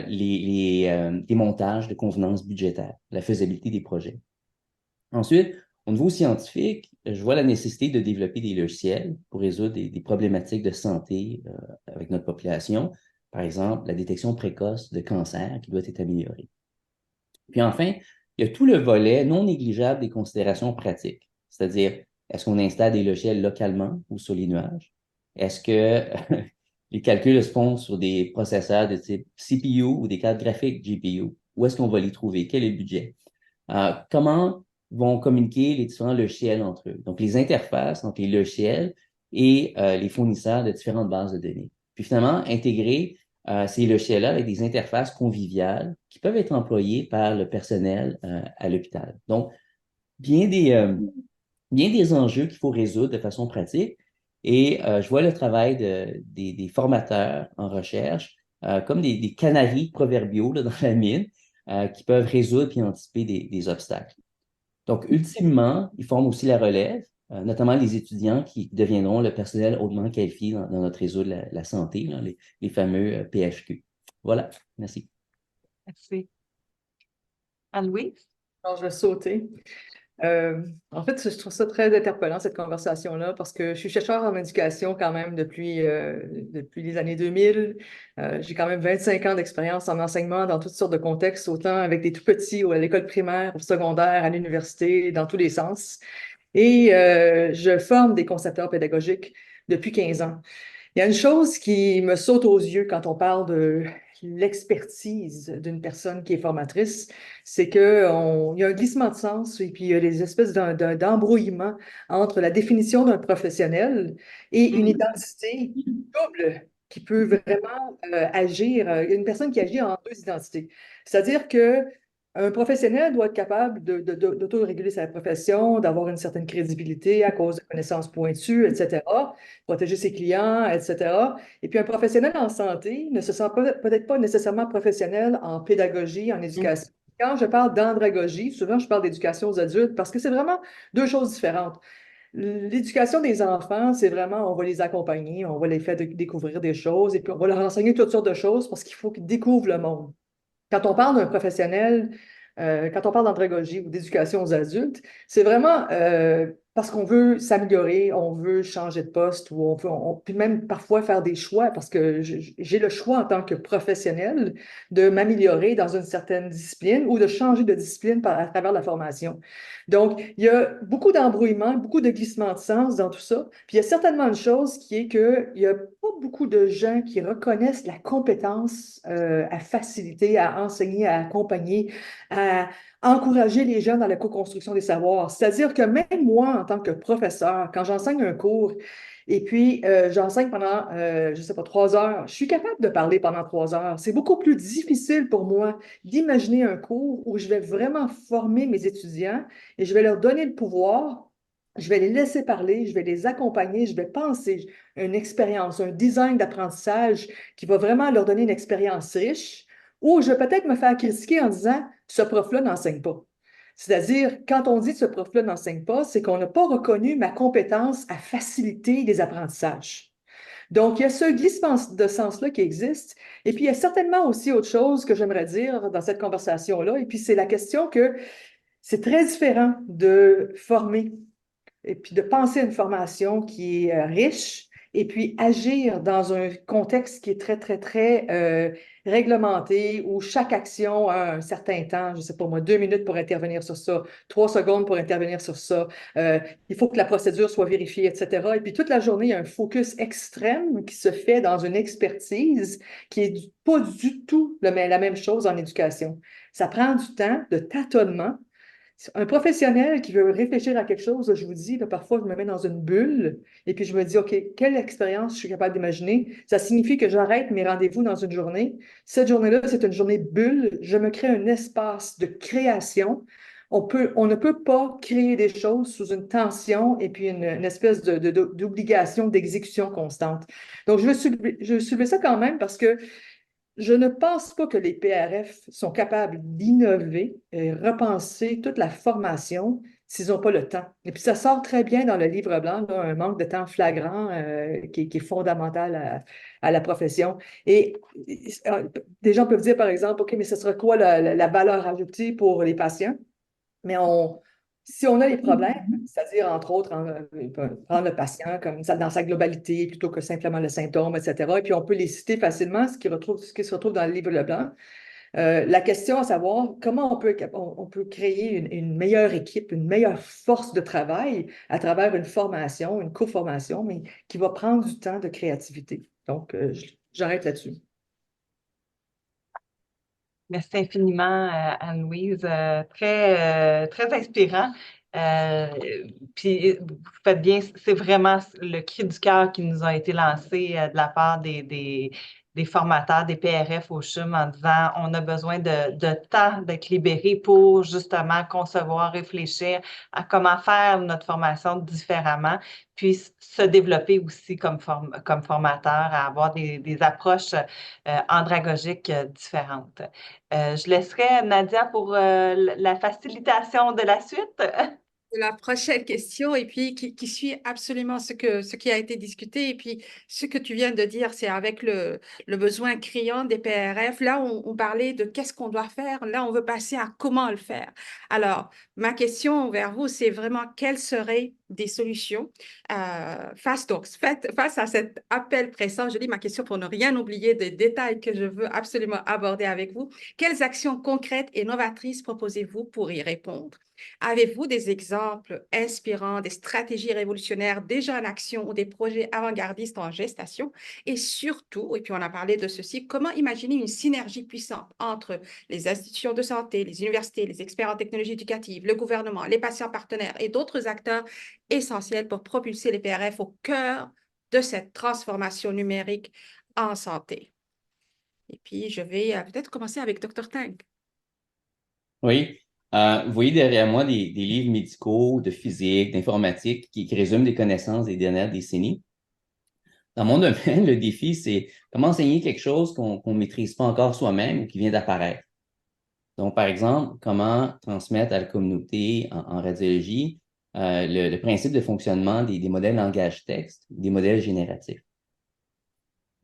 Les montages de convenances budgétaires, la faisabilité des projets. Ensuite, au niveau scientifique, je vois la nécessité de développer des logiciels pour résoudre des problématiques de santé avec notre population. Par exemple, la détection précoce de cancer qui doit être améliorée. Puis enfin, il y a tout le volet non négligeable des considérations pratiques, c'est-à-dire, est-ce qu'on installe des logiciels localement ou sur les nuages? Est-ce que les calculs se font sur des processeurs de type CPU ou des cartes graphiques GPU? Où est-ce qu'on va les trouver? Quel est le budget? Comment vont communiquer les différents logiciels entre eux? Donc, les interfaces entre les logiciels et les fournisseurs de différentes bases de données. Puis finalement, intégrer ces logiciels-là avec des interfaces conviviales qui peuvent être employées par le personnel à l'hôpital. Donc, bien des enjeux qu'il faut résoudre de façon pratique. Et je vois le travail des formateurs en recherche comme des canaris proverbiaux là, dans la mine qui peuvent résoudre et anticiper des obstacles. Donc, ultimement, ils forment aussi la relève, notamment les étudiants qui deviendront le personnel hautement qualifié dans notre réseau de la santé, là, les fameux PHQ. Voilà, merci. Merci. Anne-Louise? Alors, je vais sauter. En fait, je trouve ça très interpellant, cette conversation-là, parce que je suis chercheur en éducation quand même depuis les années 2000. J'ai quand même 25 ans d'expérience en enseignement dans toutes sortes de contextes, autant avec des tout petits ou à l'école primaire, au secondaire, à l'université, dans tous les sens. Et je forme des concepteurs pédagogiques depuis 15 ans. Il y a une chose qui me saute aux yeux quand on parle de l'expertise d'une personne qui est formatrice, c'est qu'il y a un glissement de sens et puis il y a des espèces d'embrouillement entre la définition d'un professionnel et une identité double qui peut vraiment agir, une personne qui agit en deux identités. C'est-à-dire que un professionnel doit être capable d'autoréguler sa profession, d'avoir une certaine crédibilité à cause de connaissances pointues, etc., protéger ses clients, etc. Et puis un professionnel en santé ne se sent peut-être pas nécessairement professionnel en pédagogie, en éducation. Quand je parle d'andragogie, souvent je parle d'éducation aux adultes parce que c'est vraiment deux choses différentes. L'éducation des enfants, c'est vraiment, on va les accompagner, on va les faire découvrir des choses et puis on va leur enseigner toutes sortes de choses parce qu'il faut qu'ils découvrent le monde. Quand on parle d'un professionnel quand on parle d'andragogie ou d'éducation aux adultes, c'est vraiment parce qu'on veut s'améliorer, on veut changer de poste ou on peut même parfois faire des choix parce que j'ai le choix en tant que professionnel de m'améliorer dans une certaine discipline ou de changer de discipline à travers la formation. Donc, il y a beaucoup d'embrouillements, beaucoup de glissements de sens dans tout ça. Puis il y a certainement une chose qui est qu'il n'y a pas beaucoup de gens qui reconnaissent la compétence à faciliter, à enseigner, à accompagner, à encourager les gens dans la co-construction des savoirs. C'est-à-dire que même moi, en tant que professeur, quand j'enseigne un cours, et puis j'enseigne pendant, je ne sais pas, 3 heures, je suis capable de parler pendant 3 heures. C'est beaucoup plus difficile pour moi d'imaginer un cours où je vais vraiment former mes étudiants et je vais leur donner le pouvoir. Je vais les laisser parler, je vais les accompagner, je vais penser une expérience, un design d'apprentissage qui va vraiment leur donner une expérience riche, ou je vais peut-être me faire critiquer en disant ce prof-là n'enseigne pas. C'est-à-dire, quand on dit ce prof-là n'enseigne pas, c'est qu'on n'a pas reconnu ma compétence à faciliter les apprentissages. Donc, il y a ce glissement de sens-là qui existe. Et puis, il y a certainement aussi autre chose que j'aimerais dire dans cette conversation-là. Et puis, c'est la question que c'est très différent de former et puis de penser à une formation qui est riche et puis agir dans un contexte qui est très, très, très réglementé où chaque action a un certain temps, je ne sais pas moi, 2 minutes pour intervenir sur ça, 3 secondes pour intervenir sur ça, il faut que la procédure soit vérifiée, etc. Et puis toute la journée, il y a un focus extrême qui se fait dans une expertise qui n'est pas du tout la même chose en éducation. Ça prend du temps de tâtonnement. Un professionnel qui veut réfléchir à quelque chose, je vous dis, là, parfois, je me mets dans une bulle et puis je me dis, OK, quelle expérience je suis capable d'imaginer? Ça signifie que j'arrête mes rendez-vous dans une journée. Cette journée-là, c'est une journée bulle. Je me crée un espace de création. On ne peut pas créer des choses sous une tension et puis une espèce d'obligation d'exécution constante. Donc, je veux soulever ça quand même parce que je ne pense pas que les PRF sont capables d'innover et repenser toute la formation s'ils n'ont pas le temps. Et puis ça sort très bien dans le livre blanc, là, un manque de temps flagrant qui est fondamental à la profession. Et des gens peuvent dire, par exemple, OK, mais ce sera quoi la valeur ajoutée pour les patients? Mais si on a des problèmes, c'est-à-dire, entre autres, prendre le patient comme ça, dans sa globalité plutôt que simplement le symptôme, etc., et puis on peut les citer facilement, ce qui se retrouve dans le livre blanc. La question à savoir, comment on peut créer une meilleure équipe, une meilleure force de travail à travers une formation, une co-formation, mais qui va prendre du temps de créativité. Donc, j'arrête là-dessus. Merci infiniment, Anne-Louise. Très inspirant. Puis, vous faites bien, c'est vraiment le cri du cœur qui nous a été lancé de la part des formateurs, des PRF au CHUM en disant on a besoin de temps d'être libéré pour justement concevoir, réfléchir à comment faire notre formation différemment, puis se développer aussi comme formateur, à avoir des approches andragogiques différentes. Je laisserai Nadia pour la facilitation de la suite. La prochaine question, et puis qui suit absolument ce qui a été discuté, et puis ce que tu viens de dire, c'est avec le besoin criant des PRF. Là, on parlait de qu'est-ce qu'on doit faire. Là, on veut passer à comment le faire. Alors, ma question vers vous, c'est vraiment quelles seraient des solutions face à cet appel pressant. Je dis ma question pour ne rien oublier des détails que je veux absolument aborder avec vous. Quelles actions concrètes et novatrices proposez-vous pour y répondre? Avez-vous des exemples inspirants, des stratégies révolutionnaires déjà en action ou des projets avant-gardistes en gestation? Et surtout, et puis on a parlé de ceci, comment imaginer une synergie puissante entre les institutions de santé, les universités, les experts en technologie éducative, le gouvernement, les patients partenaires et d'autres acteurs essentiels pour propulser les PRF au cœur de cette transformation numérique en santé? Et puis, je vais peut-être commencer avec Dr. Tang. Oui. Vous voyez derrière moi des livres médicaux, de physique, d'informatique qui résument des connaissances des dernières décennies. Dans mon domaine, le défi, c'est comment enseigner quelque chose qu'on ne maîtrise pas encore soi-même ou qui vient d'apparaître. Donc, par exemple, comment transmettre à la communauté en radiologie le principe de fonctionnement des modèles langage-texte, des modèles génératifs.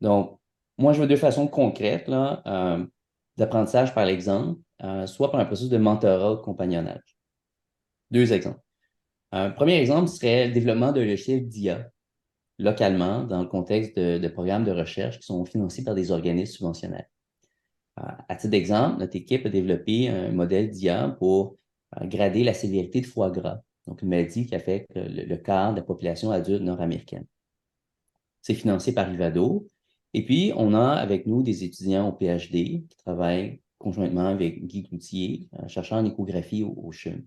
Donc, moi, je veux deux façons concrètes là, d'apprentissage par l'exemple. soit par un processus de mentorat ou de compagnonnage. Deux exemples. Un premier exemple serait le développement de logiciels d'IA localement dans le contexte de programmes de recherche qui sont financés par des organismes subventionnels. À titre d'exemple, notre équipe a développé un modèle d'IA pour grader la sévérité de foie gras, donc une maladie qui affecte le quart de la population adulte nord-américaine. C'est financé par Rivado. Et puis, on a avec nous des étudiants au PhD qui travaillent conjointement avec Guy Cloutier, chercheur en échographie au CHUM.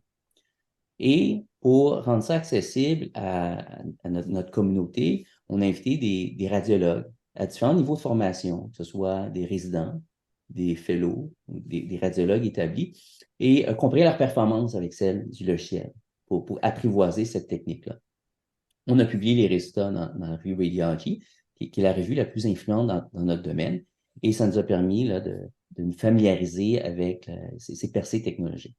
Et pour rendre ça accessible à notre communauté, on a invité des radiologues à différents niveaux de formation, que ce soit des résidents, des fellows, des radiologues établis, et comparer leur performance avec celle du logiciel pour apprivoiser cette technique-là. On a publié les résultats dans la revue Radiology, qui est la revue la plus influente dans notre domaine, et ça nous a permis là, de nous familiariser avec ces percées technologiques.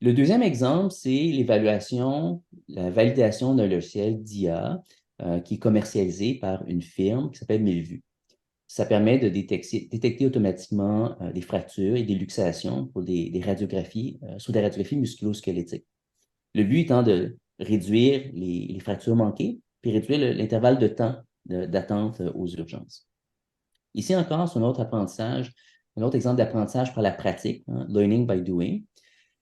Le deuxième exemple, c'est l'évaluation, la validation d'un logiciel d'IA qui est commercialisé par une firme qui s'appelle Millevue. Ça permet de détecter automatiquement des fractures et des luxations pour des radiographies, sur des radiographies musculo-squelettiques. Le but étant de réduire les fractures manquées, puis réduire l'intervalle de temps d'attente aux urgences. Ici encore, c'est un autre apprentissage, un autre exemple d'apprentissage par la pratique, learning by doing.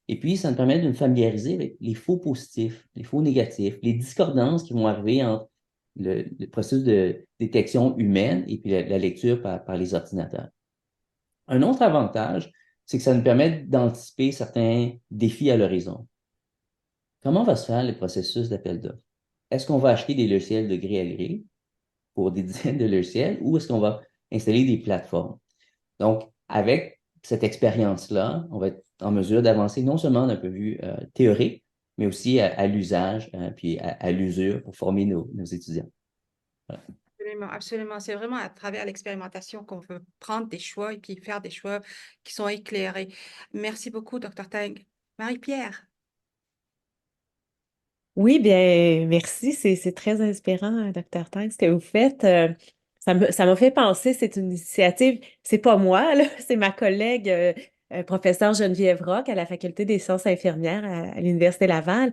Et puis, ça nous permet de nous familiariser avec les faux positifs, les faux négatifs, les discordances qui vont arriver entre le processus de détection humaine et puis la lecture par les ordinateurs. Un autre avantage, c'est que ça nous permet d'anticiper certains défis à l'horizon. Comment va se faire le processus d'appel d'offres? Est-ce qu'on va acheter des logiciels de gré à gré pour des dizaines de logiciels ou est-ce qu'on va installer des plateformes? Donc, avec cette expérience-là, on va être en mesure d'avancer non seulement d'un point de vue théorique, mais aussi à l'usage puis à l'usure pour former nos étudiants. Voilà. Absolument, absolument. C'est vraiment à travers l'expérimentation qu'on veut prendre des choix et puis faire des choix qui sont éclairés. Merci beaucoup, Dr. Tang. Marie-Pierre. Oui, bien, merci. C'est très inspirant, Dr. Tang, ce que vous faites. Ça m'a fait penser, c'est une initiative, c'est pas moi, là, c'est ma collègue, professeure Geneviève Roch à la Faculté des sciences infirmières à l'Université Laval.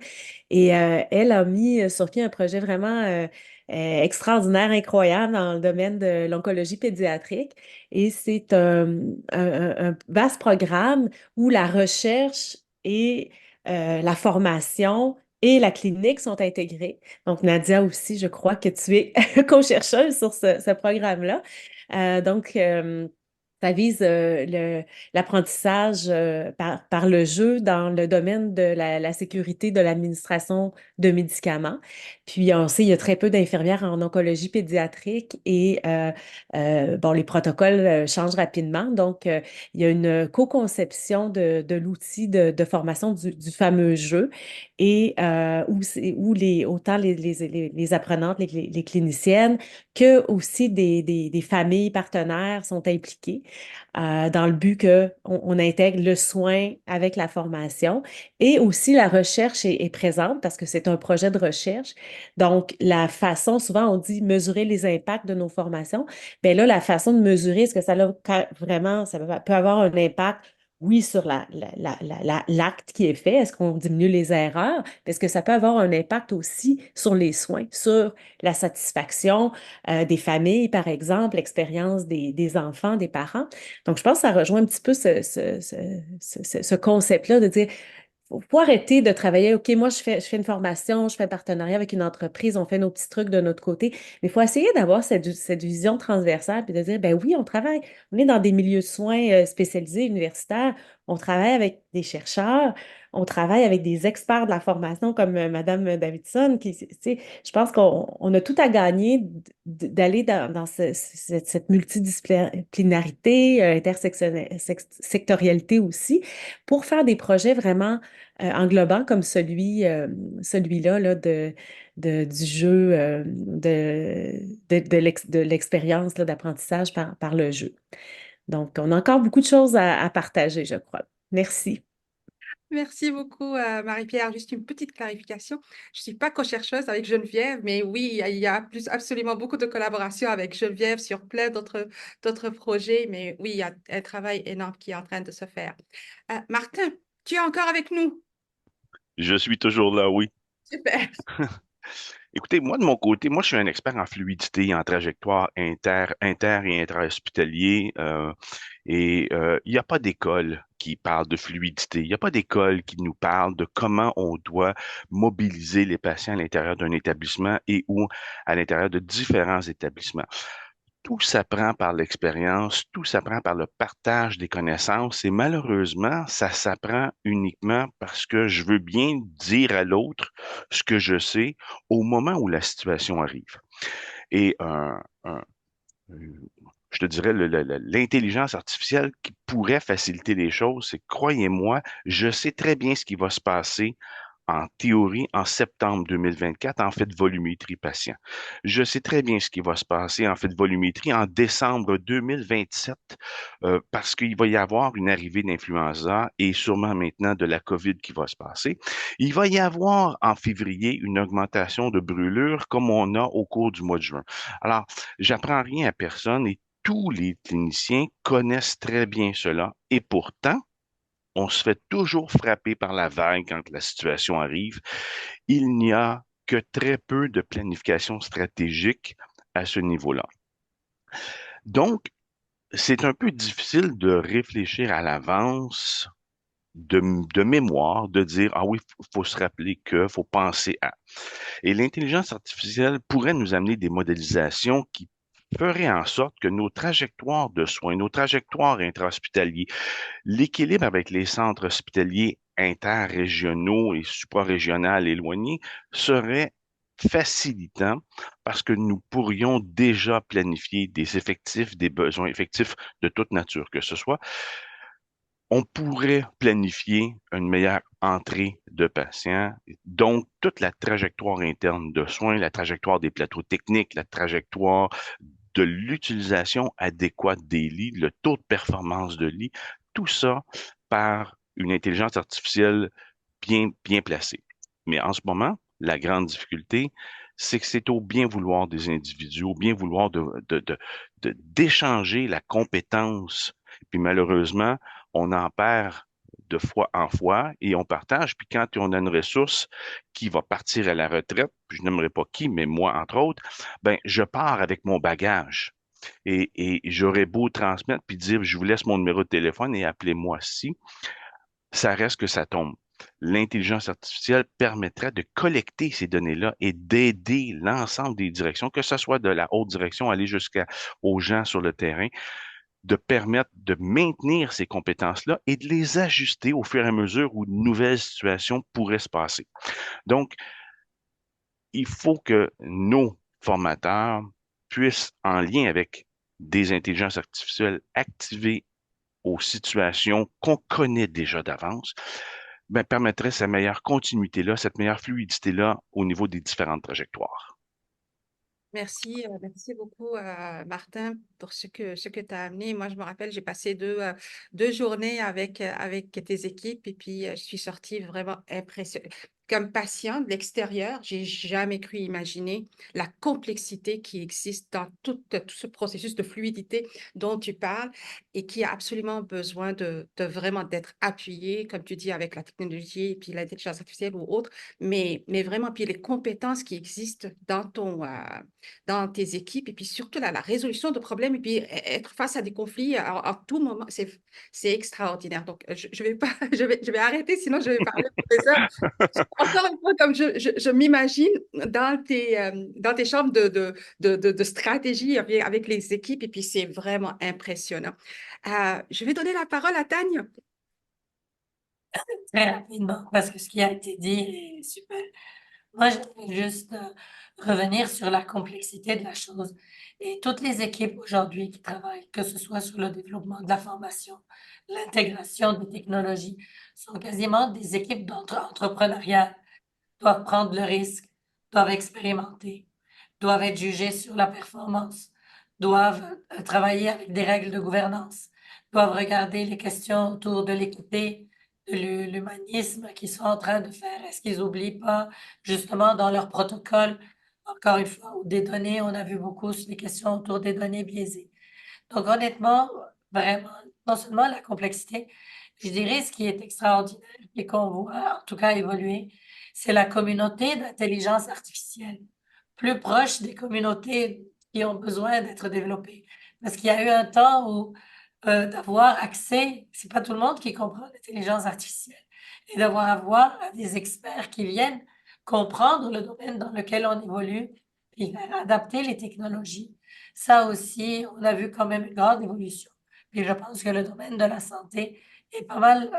Et elle a mis sur pied un projet vraiment extraordinaire, incroyable dans le domaine de l'oncologie pédiatrique. Et c'est un vaste programme où la recherche et la formation et la clinique sont intégrées. Donc, Nadia aussi, je crois que tu es co-chercheuse sur ce programme-là. Donc, ça vise l'apprentissage par le jeu dans le domaine de la sécurité de l'administration de médicaments. Puis, on sait, il y a très peu d'infirmières en oncologie pédiatrique et bon, les protocoles changent rapidement. Donc, il y a une co-conception de l'outil de formation du fameux jeu et où autant les apprenantes, les cliniciennes, que aussi des familles partenaires sont impliquées dans le but qu'on intègre le soin avec la formation et aussi la recherche est présente parce que c'est un projet de recherche. Donc, la façon, souvent on dit mesurer les impacts de nos formations. Bien là, la façon de mesurer, est-ce que ça a vraiment, ça peut avoir un impact oui, sur l'acte qui est fait, est-ce qu'on diminue les erreurs? Est-ce que ça peut avoir un impact aussi sur les soins, sur la satisfaction des familles, par exemple, l'expérience des enfants, des parents? Donc, je pense que ça rejoint un petit peu ce concept-là de dire, faut arrêter de travailler, OK, moi, je fais une formation, je fais un partenariat avec une entreprise, on fait nos petits trucs de notre côté, mais il faut essayer d'avoir cette vision transversale puis de dire, ben oui, on travaille, on est dans des milieux de soins spécialisés, universitaires, on travaille avec des chercheurs, on travaille avec des experts de la formation comme Madame Davidson, qui, tu sais, je pense qu'on a tout à gagner d'aller dans cette multidisciplinarité, intersectorialité aussi, pour faire des projets vraiment englobant comme celui-là là, du jeu, de l'expérience là, d'apprentissage par le jeu. Donc, on a encore beaucoup de choses à partager, je crois. Merci. Merci beaucoup, Marie-Pierre. Juste une petite clarification. Je ne suis pas co-chercheuse avec Geneviève, mais oui, il y a absolument beaucoup de collaboration avec Geneviève sur plein d'autres projets. Mais oui, il y a un travail énorme qui est en train de se faire. Martin, tu es encore avec nous? Je suis toujours là, oui. Super. Écoutez, moi, de mon côté, moi, je suis un expert en fluidité, en trajectoire inter et intra-hospitalier. Il n'y a pas d'école qui parle de fluidité. Il n'y a pas d'école qui nous parle de comment on doit mobiliser les patients à l'intérieur d'un établissement et ou à l'intérieur de différents établissements. Tout s'apprend par l'expérience, tout s'apprend par le partage des connaissances et malheureusement, ça s'apprend uniquement parce que je veux bien dire à l'autre ce que je sais au moment où la situation arrive. Et je te dirais, l'intelligence artificielle qui pourrait faciliter les choses, c'est, croyez-moi, je sais très bien ce qui va se passer en théorie en septembre 2024 en fait de volumétrie patient. Je sais très bien ce qui va se passer en fait de volumétrie en décembre 2027 parce qu'il va y avoir une arrivée d'influenza et sûrement maintenant de la COVID qui va se passer. Il va y avoir en février une augmentation de brûlure comme on a au cours du mois de juin. Alors, j'apprends rien à personne et tous les cliniciens connaissent très bien cela. Et pourtant, on se fait toujours frapper par la vague quand la situation arrive. Il n'y a que très peu de planification stratégique à ce niveau-là. Donc, c'est un peu difficile de réfléchir à l'avance, de mémoire, de dire, ah oui, faut se rappeler que, faut penser à. Et l'intelligence artificielle pourrait nous amener des modélisations qui feraient en sorte que nos trajectoires de soins, nos trajectoires intra-hospitaliers, l'équilibre avec les centres hospitaliers interrégionaux et suprarégionaux éloignés serait facilitant parce que nous pourrions déjà planifier des effectifs, des besoins effectifs de toute nature que ce soit. On pourrait planifier une meilleure entrée de patients, donc toute la trajectoire interne de soins, la trajectoire des plateaux techniques, la trajectoire de l'utilisation adéquate des lits, le taux de performance de lit, tout ça par une intelligence artificielle bien placée. Mais en ce moment, la grande difficulté, c'est que c'est au bien vouloir des individus, au bien vouloir d'échanger la compétence. Puis malheureusement, on en perd de fois en fois et on partage. Puis quand on a une ressource qui va partir à la retraite, puis je n'aimerais pas qui, mais moi entre autres, ben je pars avec mon bagage. Et j'aurais beau transmettre puis dire, je vous laisse mon numéro de téléphone et appelez-moi si, ça reste que ça tombe. L'intelligence artificielle permettrait de collecter ces données-là et d'aider l'ensemble des directions, que ce soit de la haute direction, aller jusqu'aux gens sur le terrain, de permettre de maintenir ces compétences-là et de les ajuster au fur et à mesure où de nouvelles situations pourraient se passer. Donc, il faut que nos formateurs puissent, en lien avec des intelligences artificielles, activer aux situations qu'on connaît déjà d'avance, ben, permettrait cette meilleure continuité-là, cette meilleure fluidité-là au niveau des différentes trajectoires. Merci beaucoup, Martin, pour ce que tu as amené. Moi, je me rappelle, j'ai passé deux journées avec tes équipes et puis je suis sortie vraiment impressionnée. Comme patient de l'extérieur, j'ai jamais cru imaginer la complexité qui existe dans tout ce processus de fluidité dont tu parles et qui a absolument besoin de vraiment d'être appuyé, comme tu dis, avec la technologie et puis l'intelligence artificielle ou autre, mais vraiment, puis les compétences qui existent dans tes équipes et puis surtout la résolution de problèmes et puis être face à des conflits en tout moment, c'est extraordinaire. Donc, je vais pas, je vais arrêter, sinon je vais parler pour des heures. Encore une fois, comme je m'imagine dans tes chambres de stratégie avec les équipes et puis c'est vraiment impressionnant. Je vais donner la parole à Tania. Très rapidement, parce que ce qui a été dit est super. Moi, je voudrais juste revenir sur la complexité de la chose. Et toutes les équipes aujourd'hui qui travaillent, que ce soit sur le développement de la formation, l'intégration des technologies, sont quasiment des équipes d'entrepreneuriat, doivent prendre le risque, doivent expérimenter, doivent être jugées sur la performance, doivent travailler avec des règles de gouvernance, doivent regarder les questions autour de l'équité l'humanisme qu'ils sont en train de faire? Est-ce qu'ils n'oublient pas, justement, dans leur protocole, encore une fois, ou des données, on a vu beaucoup sur les questions autour des données biaisées. Donc, honnêtement, vraiment, non seulement la complexité, je dirais ce qui est extraordinaire et qu'on voit, en tout cas, évoluer, c'est la communauté d'intelligence artificielle, plus proche des communautés qui ont besoin d'être développées. Parce qu'il y a eu un temps où d'avoir accès, c'est pas tout le monde qui comprend l'intelligence artificielle, et d'avoir avoir à des experts qui viennent comprendre le domaine dans lequel on évolue et faire adapter les technologies. Ça aussi, on a vu quand même une grande évolution. Puis je pense que le domaine de la santé est pas mal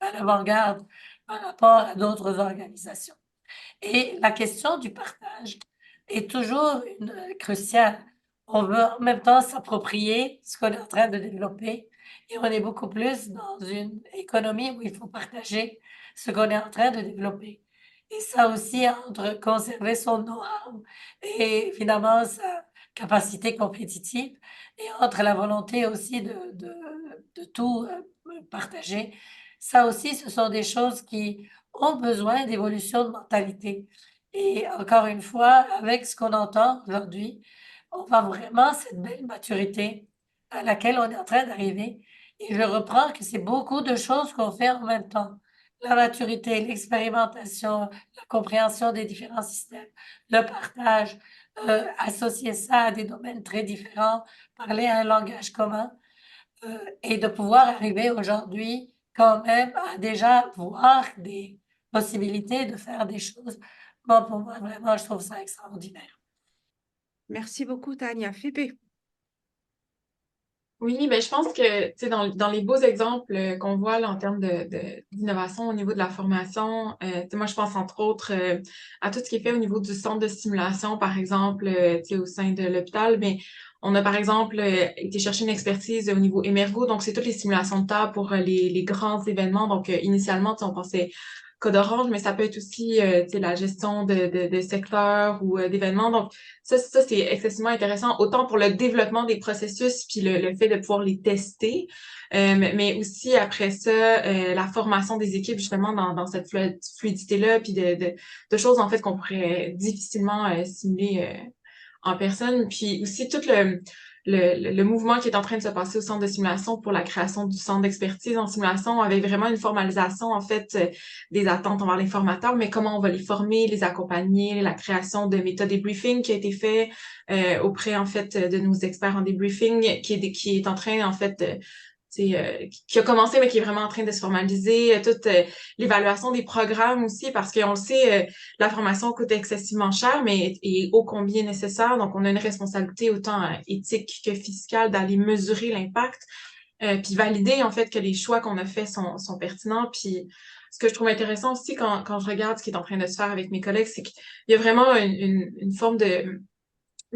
à l'avant-garde par rapport à d'autres organisations. Et la question du partage est toujours cruciale. On veut en même temps s'approprier ce qu'on est en train de développer et on est beaucoup plus dans une économie où il faut partager ce qu'on est en train de développer. Et ça aussi, entre conserver son know-how et finalement sa capacité compétitive et entre la volonté aussi de tout partager, ça aussi, ce sont des choses qui ont besoin d'évolution de mentalité. Et encore une fois, avec ce qu'on entend aujourd'hui, on voit vraiment cette belle maturité à laquelle on est en train d'arriver. Et je reprends que c'est beaucoup de choses qu'on fait en même temps. La maturité, l'expérimentation, la compréhension des différents systèmes, le partage, associer ça à des domaines très différents, parler un langage commun, et de pouvoir arriver aujourd'hui quand même à déjà voir des possibilités de faire des choses. Bon, pour moi, vraiment, je trouve ça extraordinaire. Merci beaucoup, Tania. Phébé. Oui, ben je pense que tu sais dans les beaux exemples qu'on voit là, en termes d'innovation au niveau de la formation, tu sais, moi je pense entre autres à tout ce qui est fait au niveau du centre de simulation, par exemple, tu sais, au sein de l'hôpital, mais on a par exemple été chercher une expertise au niveau Emergo, donc c'est toutes les simulations de table pour les grands événements. Donc initialement, tu sais, on pensait code orange, mais ça peut être aussi tu sais, la gestion de secteurs ou d'événements. Donc ça c'est excessivement intéressant, autant pour le développement des processus puis le fait de pouvoir les tester, mais aussi après ça, la formation des équipes justement dans cette fluidité-là, puis de choses en fait qu'on pourrait difficilement simuler en personne. Puis aussi tout le mouvement qui est en train de se passer au centre de simulation pour la création du centre d'expertise en simulation avec vraiment une formalisation en fait des attentes envers les formateurs, mais comment on va les former, les accompagner, la création de méthodes débriefing qui a été fait auprès en fait de nos experts en débriefing qui est en train en fait qui a commencé, mais qui est vraiment en train de se formaliser, toute l'évaluation des programmes aussi, parce qu'on le sait, la formation coûte excessivement cher, mais est ô combien nécessaire. Donc, on a une responsabilité autant éthique que fiscale d'aller mesurer l'impact, puis valider en fait que les choix qu'on a faits sont pertinents. Puis, ce que je trouve intéressant aussi quand je regarde ce qui est en train de se faire avec mes collègues, c'est qu'il y a vraiment une forme de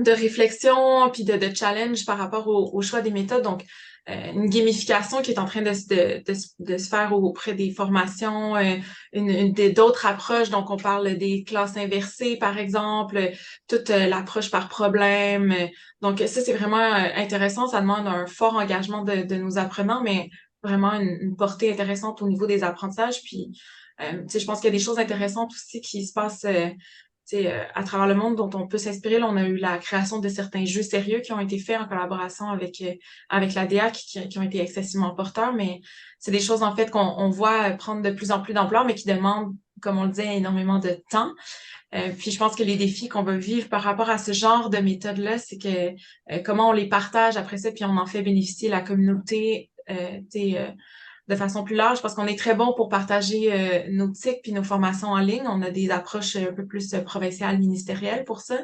réflexion puis de challenge par rapport au choix des méthodes. Donc, une gamification qui est en train de se faire auprès des formations, d'autres approches. Donc, on parle des classes inversées, par exemple, toute l'approche par problème. Donc, ça, c'est vraiment intéressant. Ça demande un fort engagement de nos apprenants, mais vraiment une portée intéressante au niveau des apprentissages. Puis, tu sais, je pense qu'il y a des choses intéressantes aussi qui se passent à travers le monde dont on peut s'inspirer. Là, on a eu la création de certains jeux sérieux qui ont été faits en collaboration avec l'ADA qui ont été excessivement porteurs, mais c'est des choses en fait qu'on voit prendre de plus en plus d'ampleur, mais qui demandent, comme on le disait, énormément de temps. Puis je pense que les défis qu'on va vivre par rapport à ce genre de méthodes-là, c'est que comment on les partage après ça, puis on en fait bénéficier la communauté, de façon plus large, parce qu'on est très bon pour partager nos TIC puis nos formations en ligne. On a des approches un peu plus provinciales, ministérielles pour ça,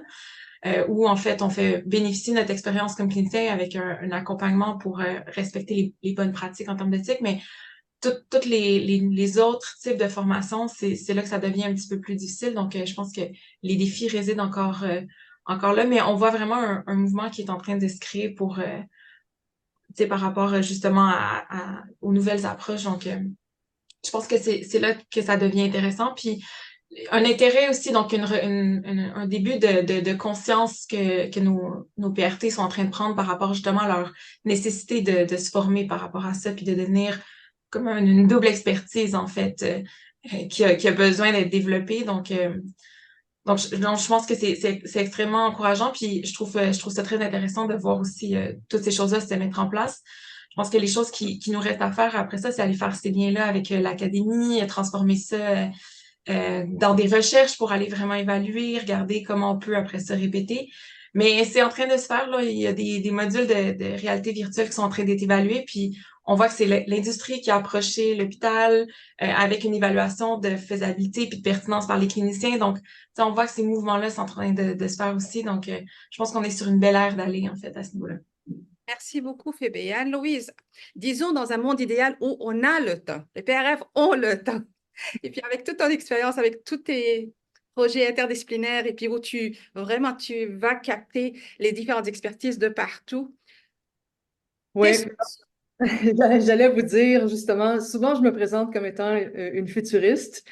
où en fait on fait bénéficier notre expérience comme clinicien avec un accompagnement pour respecter les bonnes pratiques en termes d'éthique, mais toutes les autres types de formations, c'est là que ça devient un petit peu plus difficile. Donc, je pense que les défis résident encore là, mais on voit vraiment un mouvement qui est en train de se créer pour par rapport justement aux nouvelles approches. Donc, je pense que c'est là que ça devient intéressant. Puis, un intérêt aussi, donc un début de conscience que nos PRT sont en train de prendre par rapport justement à leur nécessité de se former par rapport à ça, puis de devenir comme une double expertise, en fait, qui a besoin d'être développée. Donc, je pense que c'est extrêmement encourageant. Puis, je trouve ça très intéressant de voir aussi toutes ces choses-là se mettre en place. Je pense que les choses qui nous restent à faire après ça, c'est aller faire ces liens-là avec l'académie, transformer ça dans des recherches pour aller vraiment évaluer, regarder comment on peut après ça répéter. Mais c'est en train de se faire, là. Il y a des modules de réalité virtuelle qui sont en train d'être évalués, puis on voit que c'est l'industrie qui a approché l'hôpital avec une évaluation de faisabilité puis de pertinence par les cliniciens. Donc, on voit que ces mouvements-là sont en train de se faire aussi. Donc, je pense qu'on est sur une belle ère d'aller, en fait, à ce niveau-là. Merci beaucoup, Phébé. Et Anne-Louise, disons dans un monde idéal où on a le temps, les PRF ont le temps. Et puis avec toute ton expérience, avec tous tes projets interdisciplinaires, et puis où vraiment tu vas capter les différentes expertises de partout. Oui, Qu'est-ce j'allais vous dire justement, souvent je me présente comme étant une futuriste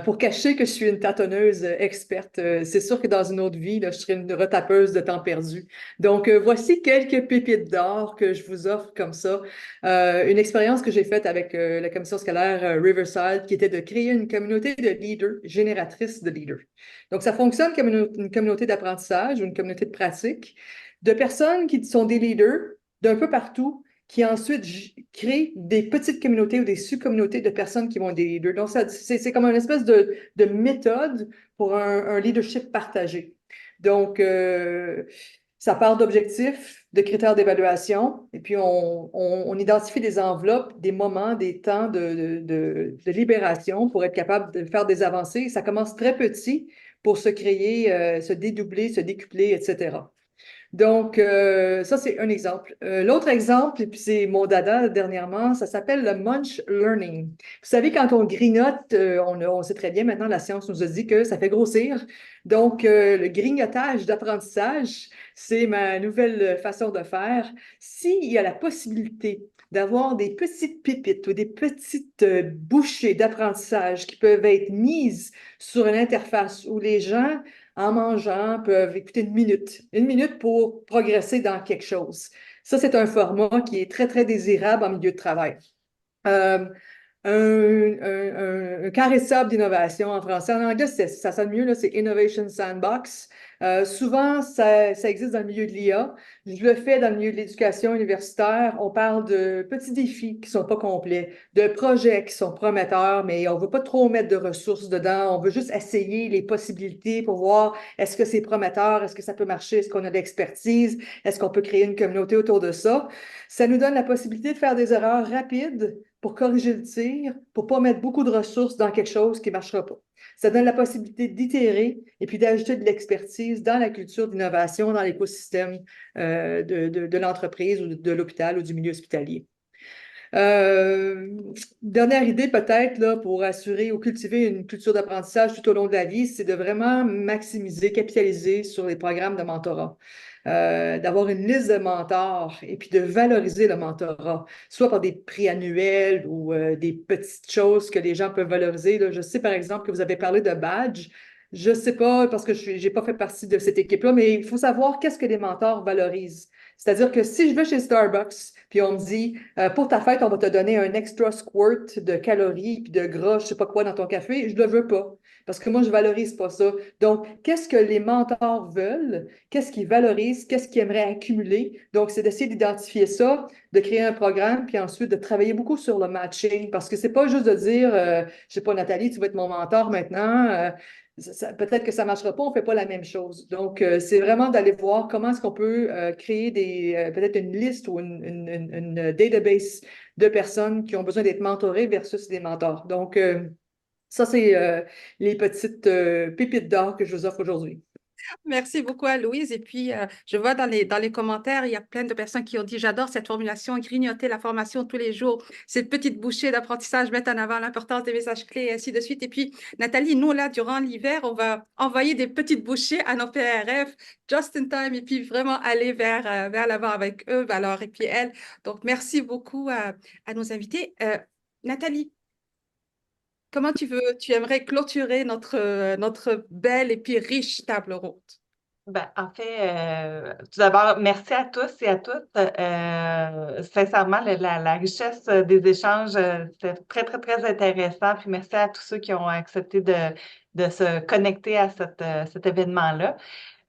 pour cacher que je suis une tâtonneuse experte. C'est sûr que dans une autre vie, là, je serais une retapeuse de temps perdu. Donc voici quelques pépites d'or que je vous offre comme ça. Une expérience que j'ai faite avec la commission scolaire Riverside qui était de créer une communauté de leaders, génératrices de leaders. Donc ça fonctionne comme une communauté d'apprentissage ou une communauté de pratique de personnes qui sont des leaders d'un peu partout qui ensuite crée des petites communautés ou des sous-communautés de personnes qui vont être des leaders. Donc, c'est comme une espèce de méthode pour un leadership partagé. Donc, ça part d'objectifs, de critères d'évaluation, et puis on identifie des enveloppes, des moments, des temps de libération pour être capable de faire des avancées. Ça commence très petit pour se créer, se dédoubler, se décupler, etc. Donc, ça, c'est un exemple. L'autre exemple, et puis c'est mon dada dernièrement, ça s'appelle le munch learning. Vous savez, quand on grignote, on sait très bien maintenant, la science nous a dit que ça fait grossir. Donc, le grignotage d'apprentissage, c'est ma nouvelle façon de faire. S'il y a la possibilité d'avoir des petites pépites ou des petites bouchées d'apprentissage qui peuvent être mises sur une interface où les gens en mangeant, peuvent écouter une minute pour progresser dans quelque chose. Ça, c'est un format qui est très, très désirable en milieu de travail. Euh, un carré de sable d'innovation en français. En anglais, ça sonne mieux, c'est Innovation Sandbox. Souvent, ça existe dans le milieu de l'IA. Je le fais dans le milieu de l'éducation universitaire. On parle de petits défis qui ne sont pas complets, de projets qui sont prometteurs, mais on ne veut pas trop mettre de ressources dedans. On veut juste essayer les possibilités pour voir est-ce que c'est prometteur, est-ce que ça peut marcher, est-ce qu'on a de l'expertise, est-ce qu'on peut créer une communauté autour de ça. Ça nous donne la possibilité de faire des erreurs rapides pour corriger le tir, pour ne pas mettre beaucoup de ressources dans quelque chose qui ne marchera pas. Ça donne la possibilité d'itérer et puis d'ajouter de l'expertise dans la culture d'innovation, dans l'écosystème de l'entreprise ou de l'hôpital ou du milieu hospitalier. Dernière idée peut-être là, pour assurer ou cultiver une culture d'apprentissage tout au long de la vie, c'est de vraiment maximiser, capitaliser sur les programmes de mentorat. D'avoir une liste de mentors et puis de valoriser le mentorat, soit par des prix annuels ou des petites choses que les gens peuvent valoriser. Là. Je sais par exemple que vous avez parlé de badge. Je ne sais pas parce que je n'ai pas fait partie de cette équipe-là, mais il faut savoir qu'est-ce que les mentors valorisent. C'est-à-dire que si je vais chez Starbucks, puis on me dit, pour ta fête, on va te donner un extra squirt de calories puis de gras, je ne sais pas quoi dans ton café, je ne le veux pas. Parce que moi, je ne valorise pas ça. Donc, qu'est-ce que les mentors veulent? Qu'est-ce qu'ils valorisent? Qu'est-ce qu'ils aimeraient accumuler? Donc, c'est d'essayer d'identifier ça, de créer un programme, puis ensuite de travailler beaucoup sur le matching. Parce que c'est pas juste de dire, je ne sais pas, Nathalie, tu vas être mon mentor maintenant. Peut-être que ça ne marchera pas, on ne fait pas la même chose. Donc, c'est vraiment d'aller voir comment est-ce qu'on peut créer peut-être une liste ou une database de personnes qui ont besoin d'être mentorées versus des mentors. Donc, ça, c'est les petites pépites d'or que je vous offre aujourd'hui. Merci beaucoup à Louise. Et puis, je vois dans les commentaires, il y a plein de personnes qui ont dit, j'adore cette formulation, grignoter la formation tous les jours, cette petite bouchée d'apprentissage, mettre en avant l'importance des messages clés et ainsi de suite. Et puis, Nathalie, nous, là, durant l'hiver, on va envoyer des petites bouchées à nos PRF, just in time, et puis vraiment aller vers l'avant avec eux, alors, et puis elles. Donc, merci beaucoup à nos invités. Nathalie, comment tu aimerais clôturer notre belle et puis riche table ronde? Ben, en fait, tout d'abord, merci à tous et à toutes. Sincèrement, la richesse des échanges, c'était très, très, très intéressant. Puis merci à tous ceux qui ont accepté de se connecter à cet événement-là.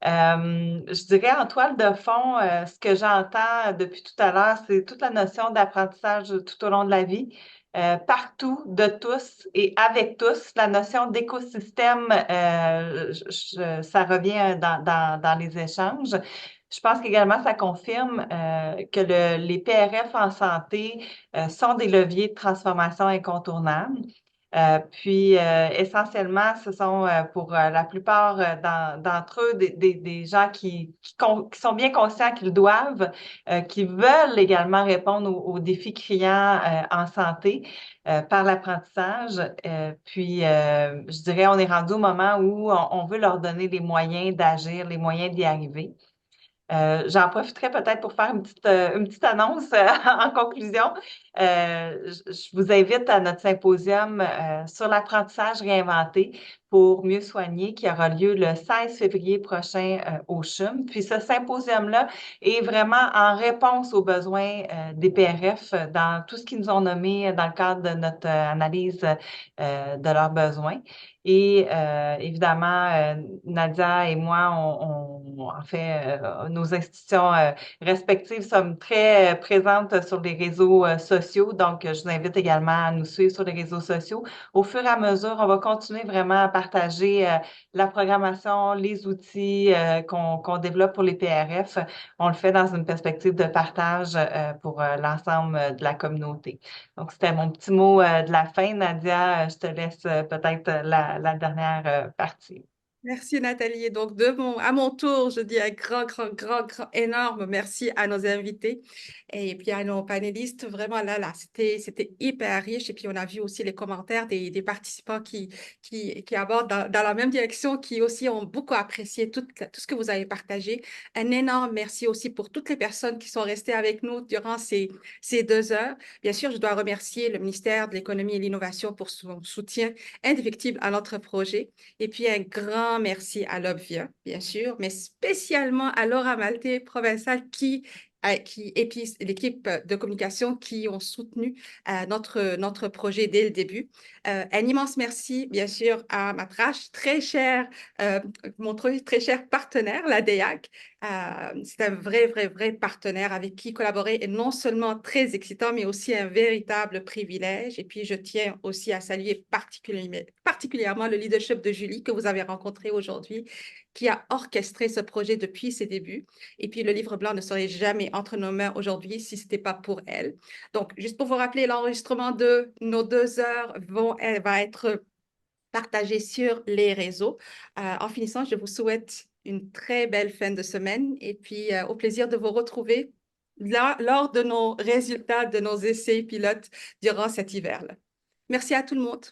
Je dirais en toile de fond, ce que j'entends depuis tout à l'heure, c'est toute la notion d'apprentissage tout au long de la vie, partout, de tous et avec tous. La notion d'écosystème, ça revient dans les échanges. Je pense qu'également, ça confirme que les PRF en santé sont des leviers de transformation incontournables. Puis, essentiellement, ce sont pour la plupart d'entre eux des gens qui sont bien conscients qu'ils doivent, qui veulent également répondre aux défis criants en santé par l'apprentissage. Puis, je dirais, on est rendu au moment où on veut leur donner les moyens d'agir, les moyens d'y arriver. J'en profiterai peut-être pour faire une petite annonce en conclusion. Je vous invite à notre symposium sur l'apprentissage réinventé pour mieux soigner qui aura lieu le 16 février prochain au CHUM. Puis ce symposium-là est vraiment en réponse aux besoins des PRF dans tout ce qu'ils nous ont nommé dans le cadre de notre analyse de leurs besoins. Et évidemment, Nadia et moi, en fait, nos institutions respectives sommes très présentes sur les réseaux sociaux. Donc, je vous invite également à nous suivre sur les réseaux sociaux. Au fur et à mesure, on va continuer vraiment à partager la programmation, les outils qu'on développe pour les PRF. On le fait dans une perspective de partage pour l'ensemble de la communauté. Donc, c'était mon petit mot de la fin. Nadia, je te laisse peut-être la dernière partie. Merci Nathalie. Et donc, à mon tour, je dis un grand, énorme merci à nos invités et puis à nos panélistes. Vraiment, là, c'était hyper riche. Et puis, on a vu aussi les commentaires des participants qui abordent dans la même direction, qui aussi ont beaucoup apprécié tout ce que vous avez partagé. Un énorme merci aussi pour toutes les personnes qui sont restées avec nous durant ces 2 heures. Bien sûr, je dois remercier le ministère de l'Économie et de l'Innovation pour son soutien indéfectible à notre projet. Et puis, un grand merci à l'Obvia, bien sûr, mais spécialement à Laura Maltais, provinciale, et puis l'équipe de communication qui ont soutenu notre projet dès le début. Un immense merci, bien sûr, à ma très cher partenaire, la DEAC. C'est un vrai partenaire avec qui collaborer est non seulement très excitant, mais aussi un véritable privilège. Et puis, je tiens aussi à saluer particulièrement le leadership de Julie que vous avez rencontré aujourd'hui, qui a orchestré ce projet depuis ses débuts. Et puis, le livre blanc ne serait jamais entre nos mains aujourd'hui si ce n'était pas pour elle. Donc, juste pour vous rappeler, l'enregistrement de nos 2 heures va être partagé sur les réseaux. En finissant, je vous souhaite une très belle fin de semaine et puis au plaisir de vous retrouver lors de nos résultats de nos essais pilotes durant cet hiver-là. Merci à tout le monde.